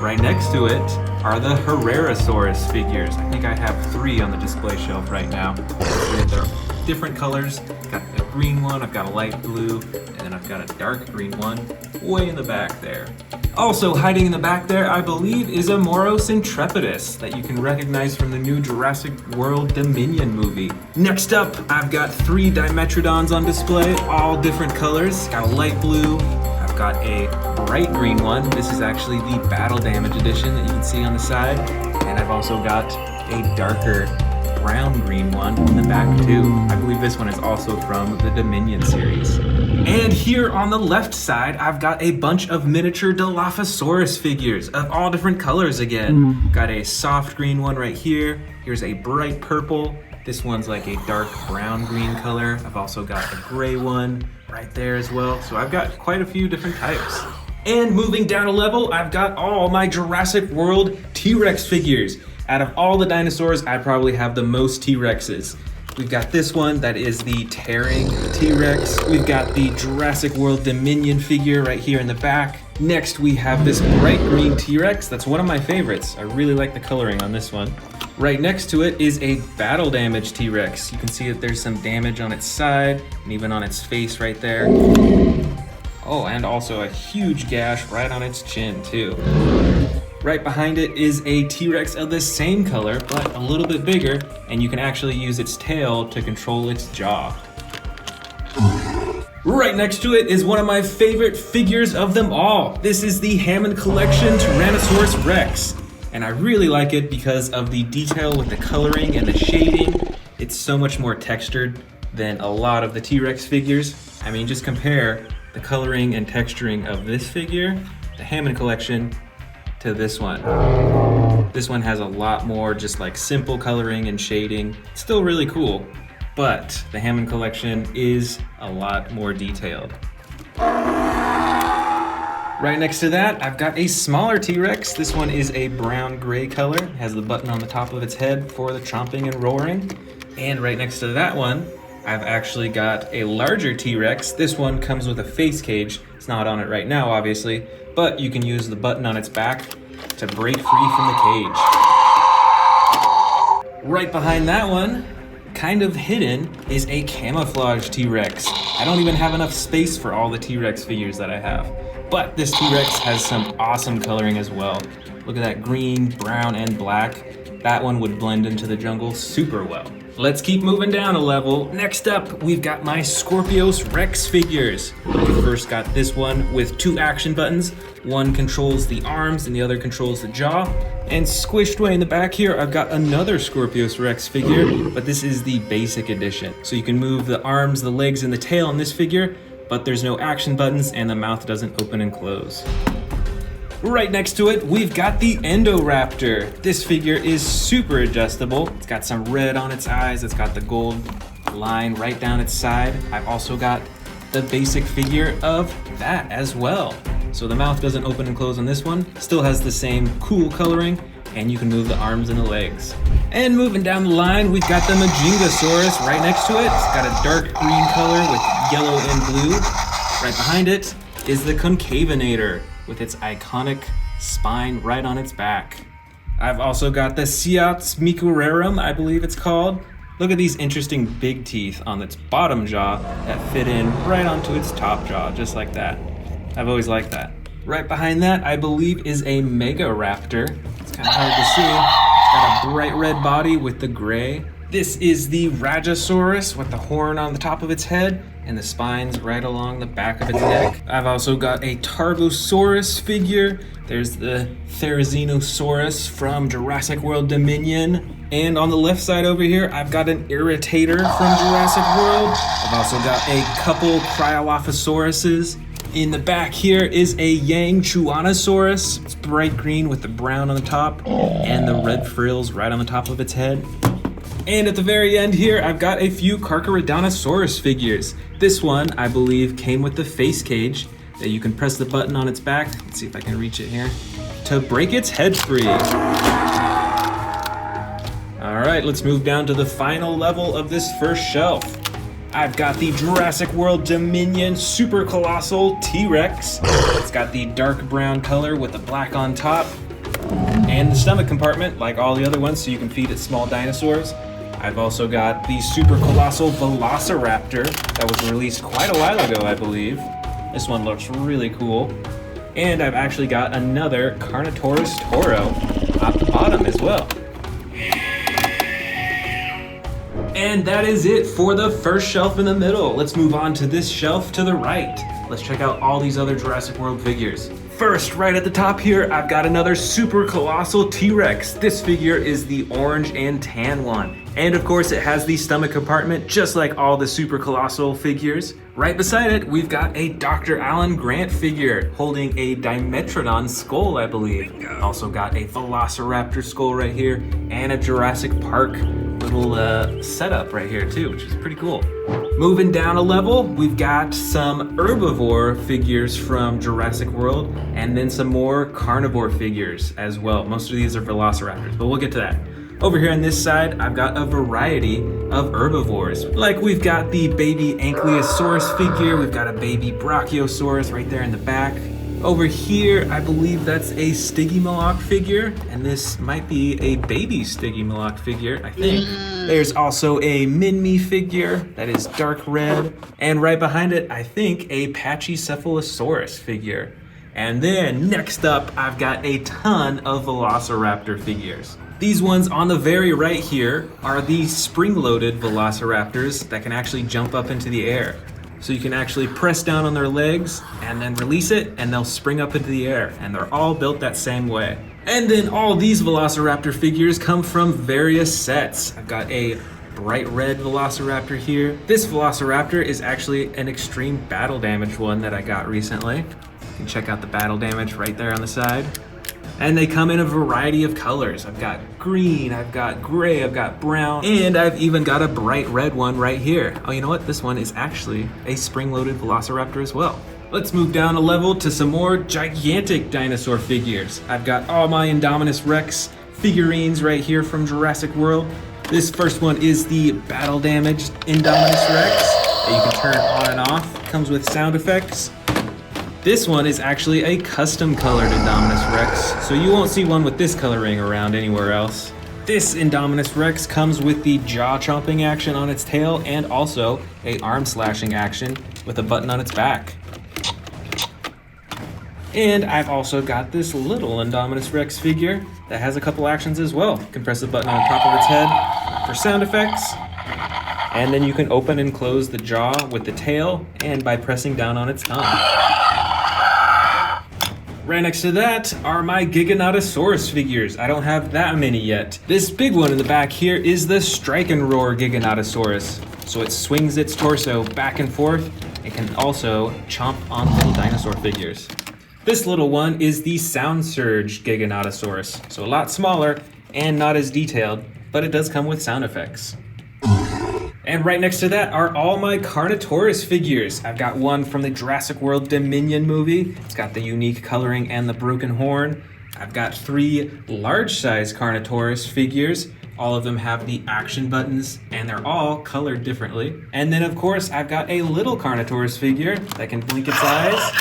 [SPEAKER 1] Right next to it are the Herrerasaurus figures. I think I have 3 on the display shelf right now. They're different colors. I've got a green one, I've got a light blue, and then I've got a dark green one way in the back there. Also hiding in the back there, I believe, is a Moros Intrepidus that you can recognize from the new Jurassic World Dominion movie. Next up, I've got 3 Dimetrodons on display, all different colors. Got a light blue, I've got a bright green one. This is actually the Battle Damage edition that you can see on the side. And I've also got a darker brown green one in the back too. I believe this one is also from the Dominion series. And here on the left side, I've got a bunch of miniature Dilophosaurus figures of all different colors again. Got a soft green one right here. Here's a bright purple. This one's like a dark brown green color. I've also got a gray one right there as well. So I've got quite a few different types. And moving down a level, I've got all my Jurassic World T-Rex figures. Out of all the dinosaurs, I probably have the most T-Rexes. We've got this one that is the tearing T-Rex. We've got the Jurassic World Dominion figure right here in the back. Next, we have this bright green T-Rex. That's one of my favorites. I really like the coloring on this one. Right next to it is a battle damage T-Rex. You can see that there's some damage on its side and even on its face right there. Oh, and also a huge gash right on its chin too. Right behind it is a T-Rex of the same color, but a little bit bigger, and you can actually use its tail to control its jaw. Right next to it is one of my favorite figures of them all. This is the Hammond Collection Tyrannosaurus Rex. And I really like it because of the detail with the coloring and the shading. It's so much more textured than a lot of the T-Rex figures. I mean, just compare the coloring and texturing of this figure, the Hammond Collection, to this one. This one has a lot more just like simple coloring and shading. It's still really cool. But the Hammond Collection is a lot more detailed. Right next to that, I've got a smaller T-Rex. This one is a brown-gray color. It has the button on the top of its head for the chomping and roaring. And right next to that one, I've actually got a larger T-Rex. This one comes with a face cage. It's not on it right now, obviously, but you can use the button on its back to break free from the cage. Right behind that one, kind of hidden, is a camouflage T-Rex. I don't even have enough space for all the T-Rex figures that I have. But this T-Rex has some awesome coloring as well. Look at that green, brown, and black. That one would blend into the jungle super well. Let's keep moving down a level. Next up, we've got my Scorpius Rex figures. We first got this one with 2 action buttons. One controls the arms and the other controls the jaw. And squished way in the back here, I've got another Scorpius Rex figure, but this is the basic edition. So you can move the arms, the legs, and the tail on this figure, but there's no action buttons and the mouth doesn't open and close. Right next to it, we've got the Indoraptor. This figure is super adjustable. It's got some red on its eyes. It's got the gold line right down its side. I've also got the basic figure of that as well. So the mouth doesn't open and close on this one. Still has the same cool coloring, and you can move the arms and the legs. And moving down the line, we've got the Giganotosaurus right next to it. It's got a dark green color with yellow and blue. Right behind it is the Concavinator with its iconic spine right on its back. I've also got the Seats Micurarum, I believe it's called. Look at these interesting big teeth on its bottom jaw that fit in right onto its top jaw, just like that. I've always liked that. Right behind that, I believe, is a Mega Raptor. It's kind of hard to see. It's got a bright red body with the gray. This is the Rajasaurus with the horn on the top of its head and the spines right along the back of its neck. I've also got a Tarbosaurus figure. There's the Therizinosaurus from Jurassic World Dominion. And on the left side over here, I've got an Irritator from Jurassic World. I've also got a couple Cryolophosauruses. In the back here is a Yangchuanosaurus. It's bright green with the brown on the top and the red frills right on the top of its head. And at the very end here, I've got a few Carcharodontosaurus figures. This one, I believe, came with the face cage that you can press the button on its back. Let's see if I can reach it here to break its head free. All right, let's move down to the final level of this first shelf. I've got the Jurassic World Dominion Super Colossal T-Rex. It's got the dark brown color with the black on top and the stomach compartment like all the other ones so you can feed it small dinosaurs. I've also got the Super Colossal Velociraptor that was released quite a while ago, I believe. This one looks really cool. And I've actually got another Carnotaurus Toro at the bottom as well. And that is it for the first shelf in the middle. Let's move on to this shelf to the right. Let's check out all these other Jurassic World figures. First, right at the top here, I've got another Super Colossal T-Rex. This figure is the orange and tan one. And of course, it has the stomach compartment, just like all the Super Colossal figures. Right beside it, we've got a Dr. Alan Grant figure holding a Dimetrodon skull, I believe. Also got a Velociraptor skull right here and a Jurassic Park little setup right here too, which is pretty cool. Moving down a level, we've got some herbivore figures from Jurassic World and then some more carnivore figures as well. Most of these are Velociraptors, but we'll get to that. Over here on this side, I've got a variety of herbivores. Like we've got the baby Ankylosaurus figure, we've got a baby Brachiosaurus right there in the back. Over here, I believe that's a Stygimoloch figure, and this might be a baby Stygimoloch figure, I think. There's also a Minmi figure that is dark red, and right behind it, I think, a Pachycephalosaurus figure. And then next up, I've got a ton of Velociraptor figures. These ones on the very right here are the spring-loaded Velociraptors that can actually jump up into the air. So you can actually press down on their legs and then release it and they'll spring up into the air, and they're all built that same way. And then all these Velociraptor figures come from various sets. I've got a bright red Velociraptor here. This Velociraptor is actually an extreme battle damage one that I got recently. You can check out the battle damage right there on the side. And they come in a variety of colors. I've got green, I've got gray, I've got brown, and I've even got a bright red one right here. Oh, you know what? This one is actually a spring-loaded Velociraptor as well. Let's move down a level to some more gigantic dinosaur figures. I've got all my Indominus Rex figurines right here from Jurassic World. This first one is the battle damaged Indominus Rex that you can turn on and off. Comes with sound effects. This one is actually a custom colored Indominus Rex, so you won't see one with this coloring around anywhere else. This Indominus Rex comes with the jaw chomping action on its tail and also a arm slashing action with a button on its back. And I've also got this little Indominus Rex figure that has a couple actions as well. You can press the button on the top of its head for sound effects, and then you can open and close the jaw with the tail and by pressing down on its tongue. Right next to that are my Giganotosaurus figures. I don't have that many yet. This big one in the back here is the Strike and Roar Giganotosaurus. So it swings its torso back and forth and can also chomp on little dinosaur figures. This little one is the Sound Surge Giganotosaurus. So a lot smaller and not as detailed, but it does come with sound effects. And right next to that are all my Carnotaurus figures. I've got one from the Jurassic World Dominion movie. It's got the unique coloring and the broken horn. I've got 3 large-size Carnotaurus figures. All of them have the action buttons, and they're all colored differently. And then, of course, I've got a little Carnotaurus figure that can blink its eyes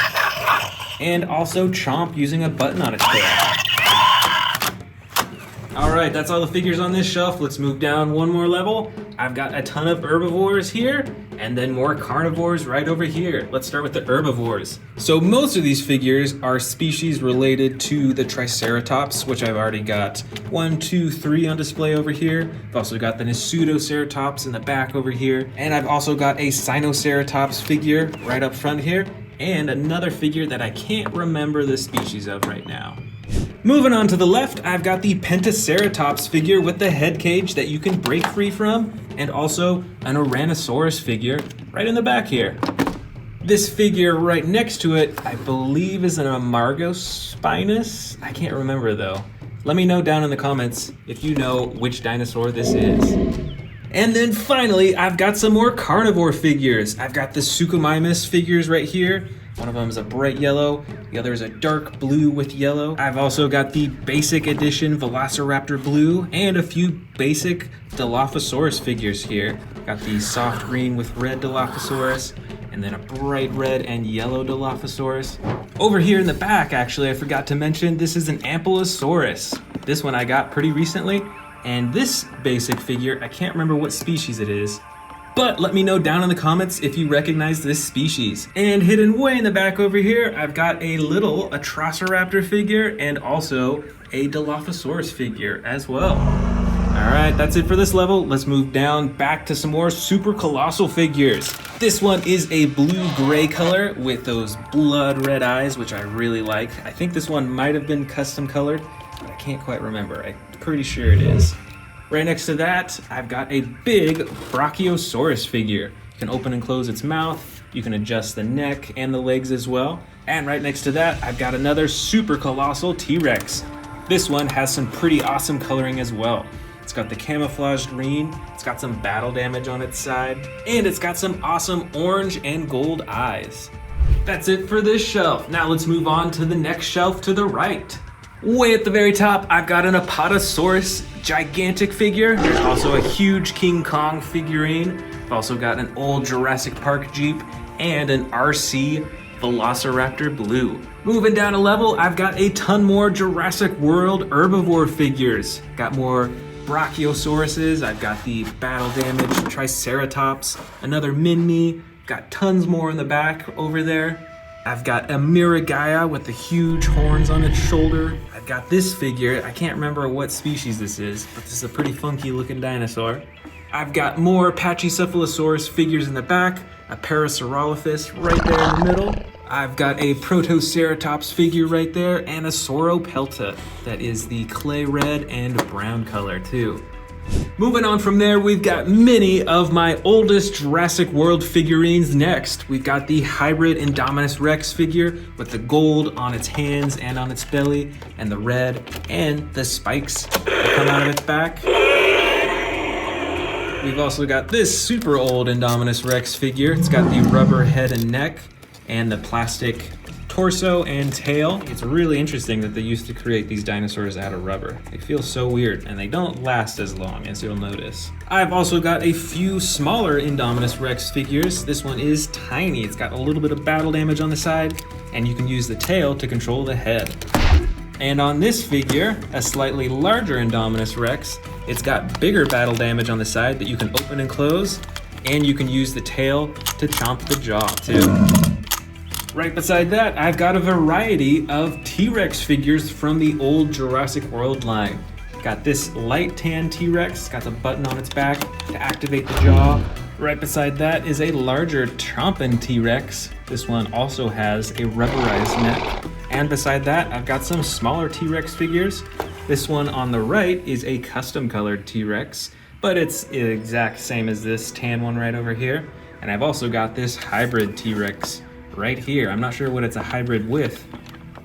[SPEAKER 1] and also chomp using a button on its tail. All right, that's all the figures on this shelf. Let's move down one more level. I've got a ton of herbivores here, and then more carnivores right over here. Let's start with the herbivores. So most of these figures are species related to the Triceratops, which I've already got 1, 2, 3 on display over here. I've also got the Pseudoceratops in the back over here, and I've also got a Sinoceratops figure right up front here, and another figure that I can't remember the species of right now. Moving on to the left, I've got the Pentaceratops figure with the head cage that you can break free from, and also an Ouranosaurus figure right in the back here. This figure right next to it, I believe is an Amargospinus. I can't remember though. Let me know down in the comments if you know which dinosaur this is. And then finally, I've got some more carnivore figures. I've got the Suchomimus figures right here. One of them is a bright yellow, the other is a dark blue with yellow. I've also got the basic edition Velociraptor blue and a few basic Dilophosaurus figures here. Got the soft green with red Dilophosaurus, and then a bright red and yellow Dilophosaurus. Over here in the back, actually, I forgot to mention, this is an Ampulosaurus. This one I got pretty recently, and this basic figure, I can't remember what species it is, but let me know down in the comments if you recognize this species. And hidden way in the back over here, I've got a little Atrociraptor figure and also a Dilophosaurus figure as well. All right, that's it for this level. Let's move down back to some more super colossal figures. This one is a blue-gray color with those blood red eyes, which I really like. I think this one might have been custom colored, but I can't quite remember. I'm pretty sure it is. Right next to that, I've got a big Brachiosaurus figure. You can open and close its mouth, you can adjust the neck and the legs as well. And right next to that, I've got another super colossal T-Rex. This one has some pretty awesome coloring as well. It's got the camouflaged green, it's got some battle damage on its side, and it's got some awesome orange and gold eyes. That's it for this shelf. Now let's move on to the next shelf to the right. Way at the very top, I've got an Apatosaurus gigantic figure. There's also a huge King Kong figurine. I've also got an old Jurassic Park Jeep and an RC Velociraptor Blue. Moving down a level, I've got a ton more Jurassic World herbivore figures. Got more Brachiosauruses, I've got the battle damaged Triceratops, another mini, got tons more in the back over there. I've got a Miragaia with the huge horns on its shoulder. I've got this figure, I can't remember what species this is, but this is a pretty funky looking dinosaur. I've got more Pachycephalosaurus figures in the back, a Parasaurolophus right there in the middle. I've got a Protoceratops figure right there, and a Sauropelta that is the clay red and brown color too. Moving on from there, we've got many of my oldest Jurassic World figurines next. We've got the hybrid Indominus Rex figure with the gold on its hands and on its belly, and the red and the spikes that come out of its back. We've also got this super old Indominus Rex figure. It's got the rubber head and neck and the plastic torso and tail. It's really interesting that they used to create these dinosaurs out of rubber. They feel so weird and they don't last as long, as you'll notice. I've also got a few smaller Indominus Rex figures. This one is tiny. It's got a little bit of battle damage on the side, and you can use the tail to control the head. And on this figure, a slightly larger Indominus Rex, it's got bigger battle damage on the side that you can open and close, and you can use the tail to chomp the jaw too. Right beside that, I've got a variety of T-Rex figures from the old Jurassic World line. Got this light tan T-Rex, got the button on its back to activate the jaw. Right beside that is a larger chomping T-Rex. This one also has a rubberized neck. And beside that, I've got some smaller T-Rex figures. This one on the right is a custom colored T-Rex, but it's the exact same as this tan one right over here. And I've also got this hybrid T-Rex right here. I'm not sure what it's a hybrid with,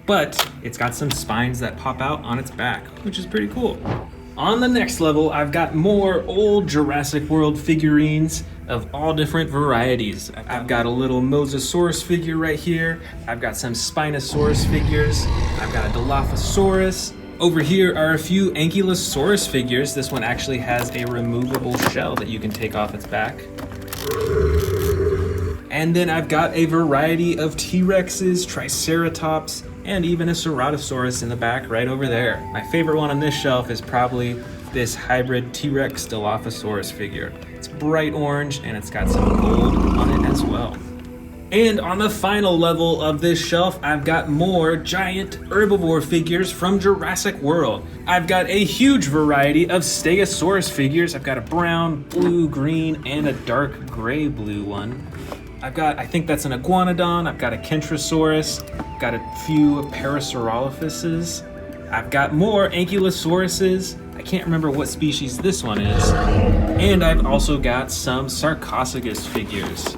[SPEAKER 1] but it's got some spines that pop out on its back, which is pretty cool. On the next level, I've got more old Jurassic World figurines of all different varieties. I've got a little Mosasaurus figure right here. I've got some Spinosaurus figures. I've got a Dilophosaurus. Over here are a few Ankylosaurus figures. This one actually has a removable shell that you can take off its back. And then I've got a variety of T-Rexes, Triceratops, and even a Ceratosaurus in the back right over there. My favorite one on this shelf is probably this hybrid T-Rex Dilophosaurus figure. It's bright orange and it's got some gold on it as well. And on the final level of this shelf, I've got more giant herbivore figures from Jurassic World. I've got a huge variety of Stegosaurus figures. I've got a brown, blue, green, and a dark gray blue one. I've got, I think that's an iguanodon. I've got a Kentrosaurus. Got a few Parasaurolophuses. I've got more Ankylosauruses. I can't remember what species this one is. And I've also got some Sarcophagus figures.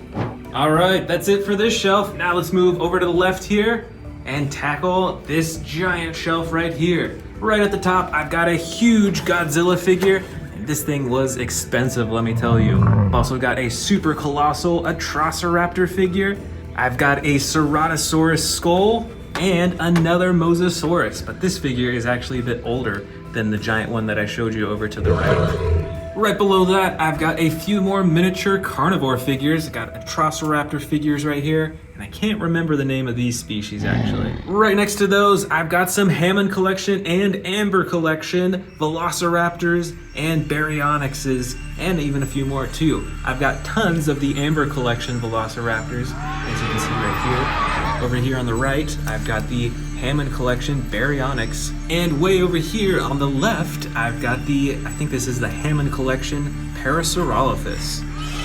[SPEAKER 1] All right, that's it for this shelf. Now let's move over to the left here and tackle this giant shelf right here. Right at the top, I've got a huge Godzilla figure. This thing was expensive, let me tell you. I've also got a super colossal Atrociraptor figure. I've got a Ceratosaurus skull and another Mosasaurus, but this figure is actually a bit older than the giant one that I showed you over to the right. Right below that, I've got a few more miniature carnivore figures. I've got Atrociraptor figures right here, and I can't remember the name of these species actually. Right next to those, I've got some Hammond collection and Amber collection, Velociraptors and Baryonyxes, and even a few more too. I've got tons of the Amber collection Velociraptors, as you can see right here. Over here on the right, I've got the Hammond collection Baryonyx, and way over here on the left, I've got the, I think this is the Hammond collection Parasaurolophus.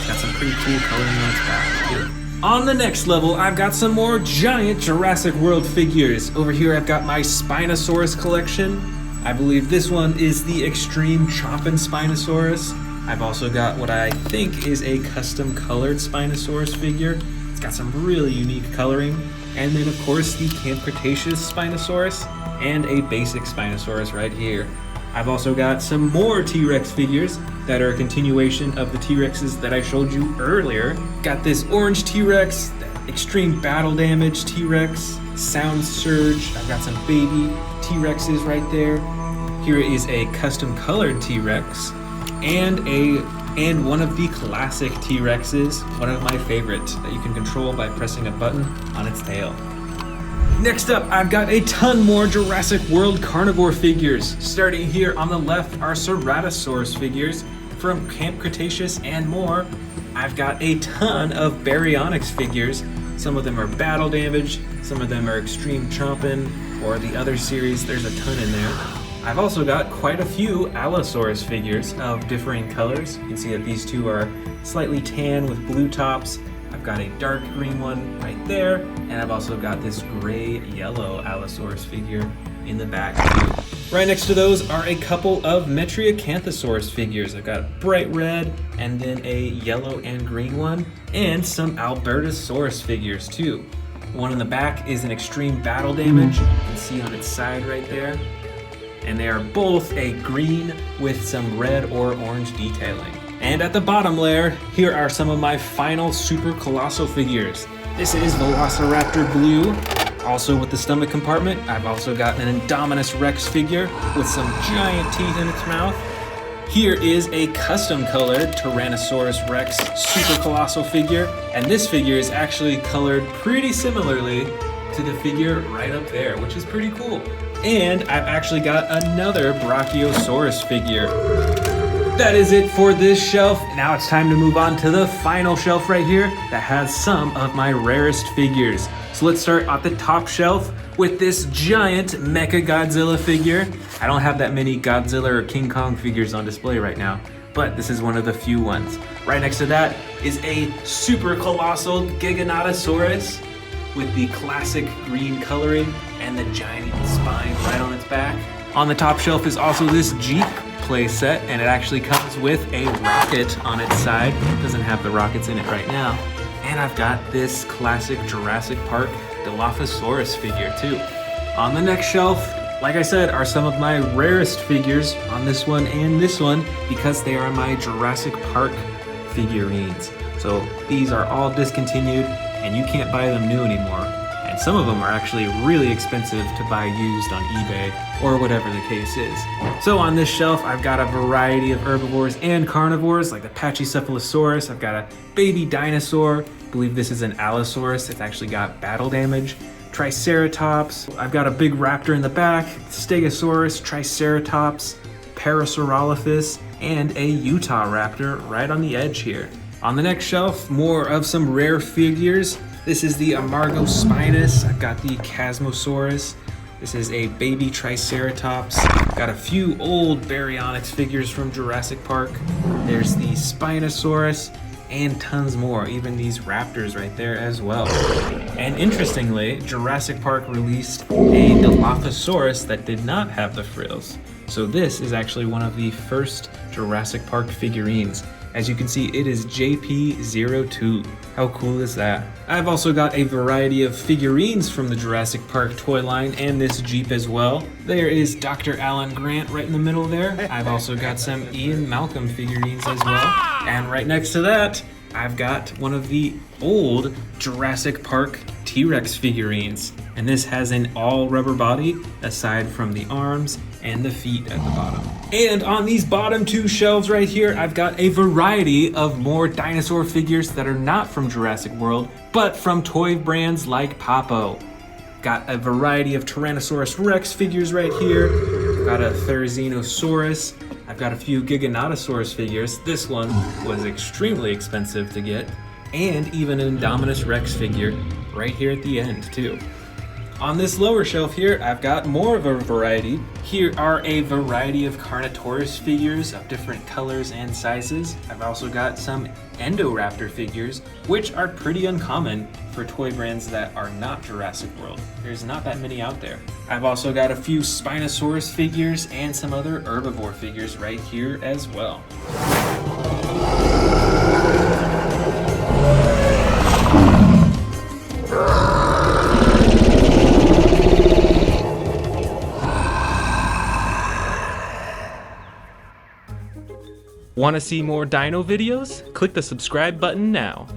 [SPEAKER 1] Got some pretty cool coloring on its back too. On the next level, I've got some more giant Jurassic World figures. Over here, I've got my Spinosaurus collection. I believe this one is the Extreme Chompin' Spinosaurus. I've also got what I think is a custom colored Spinosaurus figure. It's got some really unique coloring. And then of course the Camp Cretaceous Spinosaurus and a basic Spinosaurus right here. I've also got some more T-Rex figures that are a continuation of the T-Rexes that I showed you earlier. Got this orange T-Rex, extreme battle damage T-Rex, sound surge. I've got some baby T-Rexes right there. Here is a custom colored T-Rex and a and one of the classic T-Rexes, one of my favorites that you can control by pressing a button on its tail. Next up, I've got a ton more Jurassic World Carnivore figures. Starting here on the left are Ceratosaurus figures from Camp Cretaceous and more. I've got a ton of Baryonyx figures. Some of them are battle damaged, some of them are extreme chomping, or the other series, there's a ton in there. I've also got quite a few Allosaurus figures of differing colors. You can see that these two are slightly tan with blue tops. I've got a dark green one right there, and I've also got this gray-yellow Allosaurus figure in the back too. Right next to those are a couple of Metriacanthosaurus figures. I've got bright red, and then a yellow and green one, and some Albertosaurus figures too. The one in the back is an extreme battle damage. You can see on its side right there. And they are both a green with some red or orange detailing. And at the bottom layer, here are some of my final super colossal figures. This is Velociraptor Blue, also with the stomach compartment. I've also got an Indominus Rex figure with some giant teeth in its mouth. Here is a custom colored Tyrannosaurus Rex super colossal figure, and this figure is actually colored pretty similarly to the figure right up there, which is pretty cool. And I've actually got another Brachiosaurus figure. That is it for this shelf. Now it's time to move on to the final shelf right here that has some of my rarest figures. So let's start at the top shelf with this giant Mecha Godzilla figure. I don't have that many Godzilla or King Kong figures on display right now, but this is one of the few ones. Right next to that is a super colossal Giganotosaurus with the classic green coloring and the giant spine right on its back. On the top shelf is also this Jeep play set, and it actually comes with a rocket on its side. It doesn't have the rockets in it right now. And I've got this classic Jurassic Park Dilophosaurus figure too. On the next shelf, like I said, are some of my rarest figures on this one and this one because they are my Jurassic Park figurines. So these are all discontinued and you can't buy them new anymore. And some of them are actually really expensive to buy used on eBay or whatever the case is. So on this shelf, I've got a variety of herbivores and carnivores like the Pachycephalosaurus. I've got a baby dinosaur. I believe this is an Allosaurus. It's actually got battle damage. Triceratops. I've got a big raptor in the back. Stegosaurus, Triceratops, Parasaurolophus, and a Utah raptor right on the edge here. On the next shelf, more of some rare figures. This is the Amargospinus. I've got the Chasmosaurus. This is a baby Triceratops. Got a few old Baryonyx figures from Jurassic Park. There's the Spinosaurus and tons more, even these raptors right there as well. And interestingly, Jurassic Park released a Dilophosaurus that did not have the frills. So this is actually one of the first Jurassic Park figurines. As you can see, it is JP02. How cool is that? I've also got a variety of figurines from the Jurassic Park toy line and this Jeep as well. There is Dr. Alan Grant right in the middle there. I've also got some Ian Malcolm figurines as well. And right next to that, I've got one of the old Jurassic Park T-Rex figurines. And this has an all rubber body aside from the arms and the feet at the bottom. And on these bottom two shelves right here, I've got a variety of more dinosaur figures that are not from Jurassic World, but from toy brands like Papo. Got a variety of Tyrannosaurus Rex figures right here. Got a Therizinosaurus. I've got a few Giganotosaurus figures. This one was extremely expensive to get. And even an Indominus Rex figure right here at the end too. On this lower shelf here, I've got more of a variety. Here are a variety of Carnotaurus figures of different colors and sizes. I've also got some Endoraptor figures, which are pretty uncommon for toy brands that are not Jurassic World. There's not that many out there. I've also got a few Spinosaurus figures and some other herbivore figures right here as well. Want to see more dino videos? Click the subscribe button now.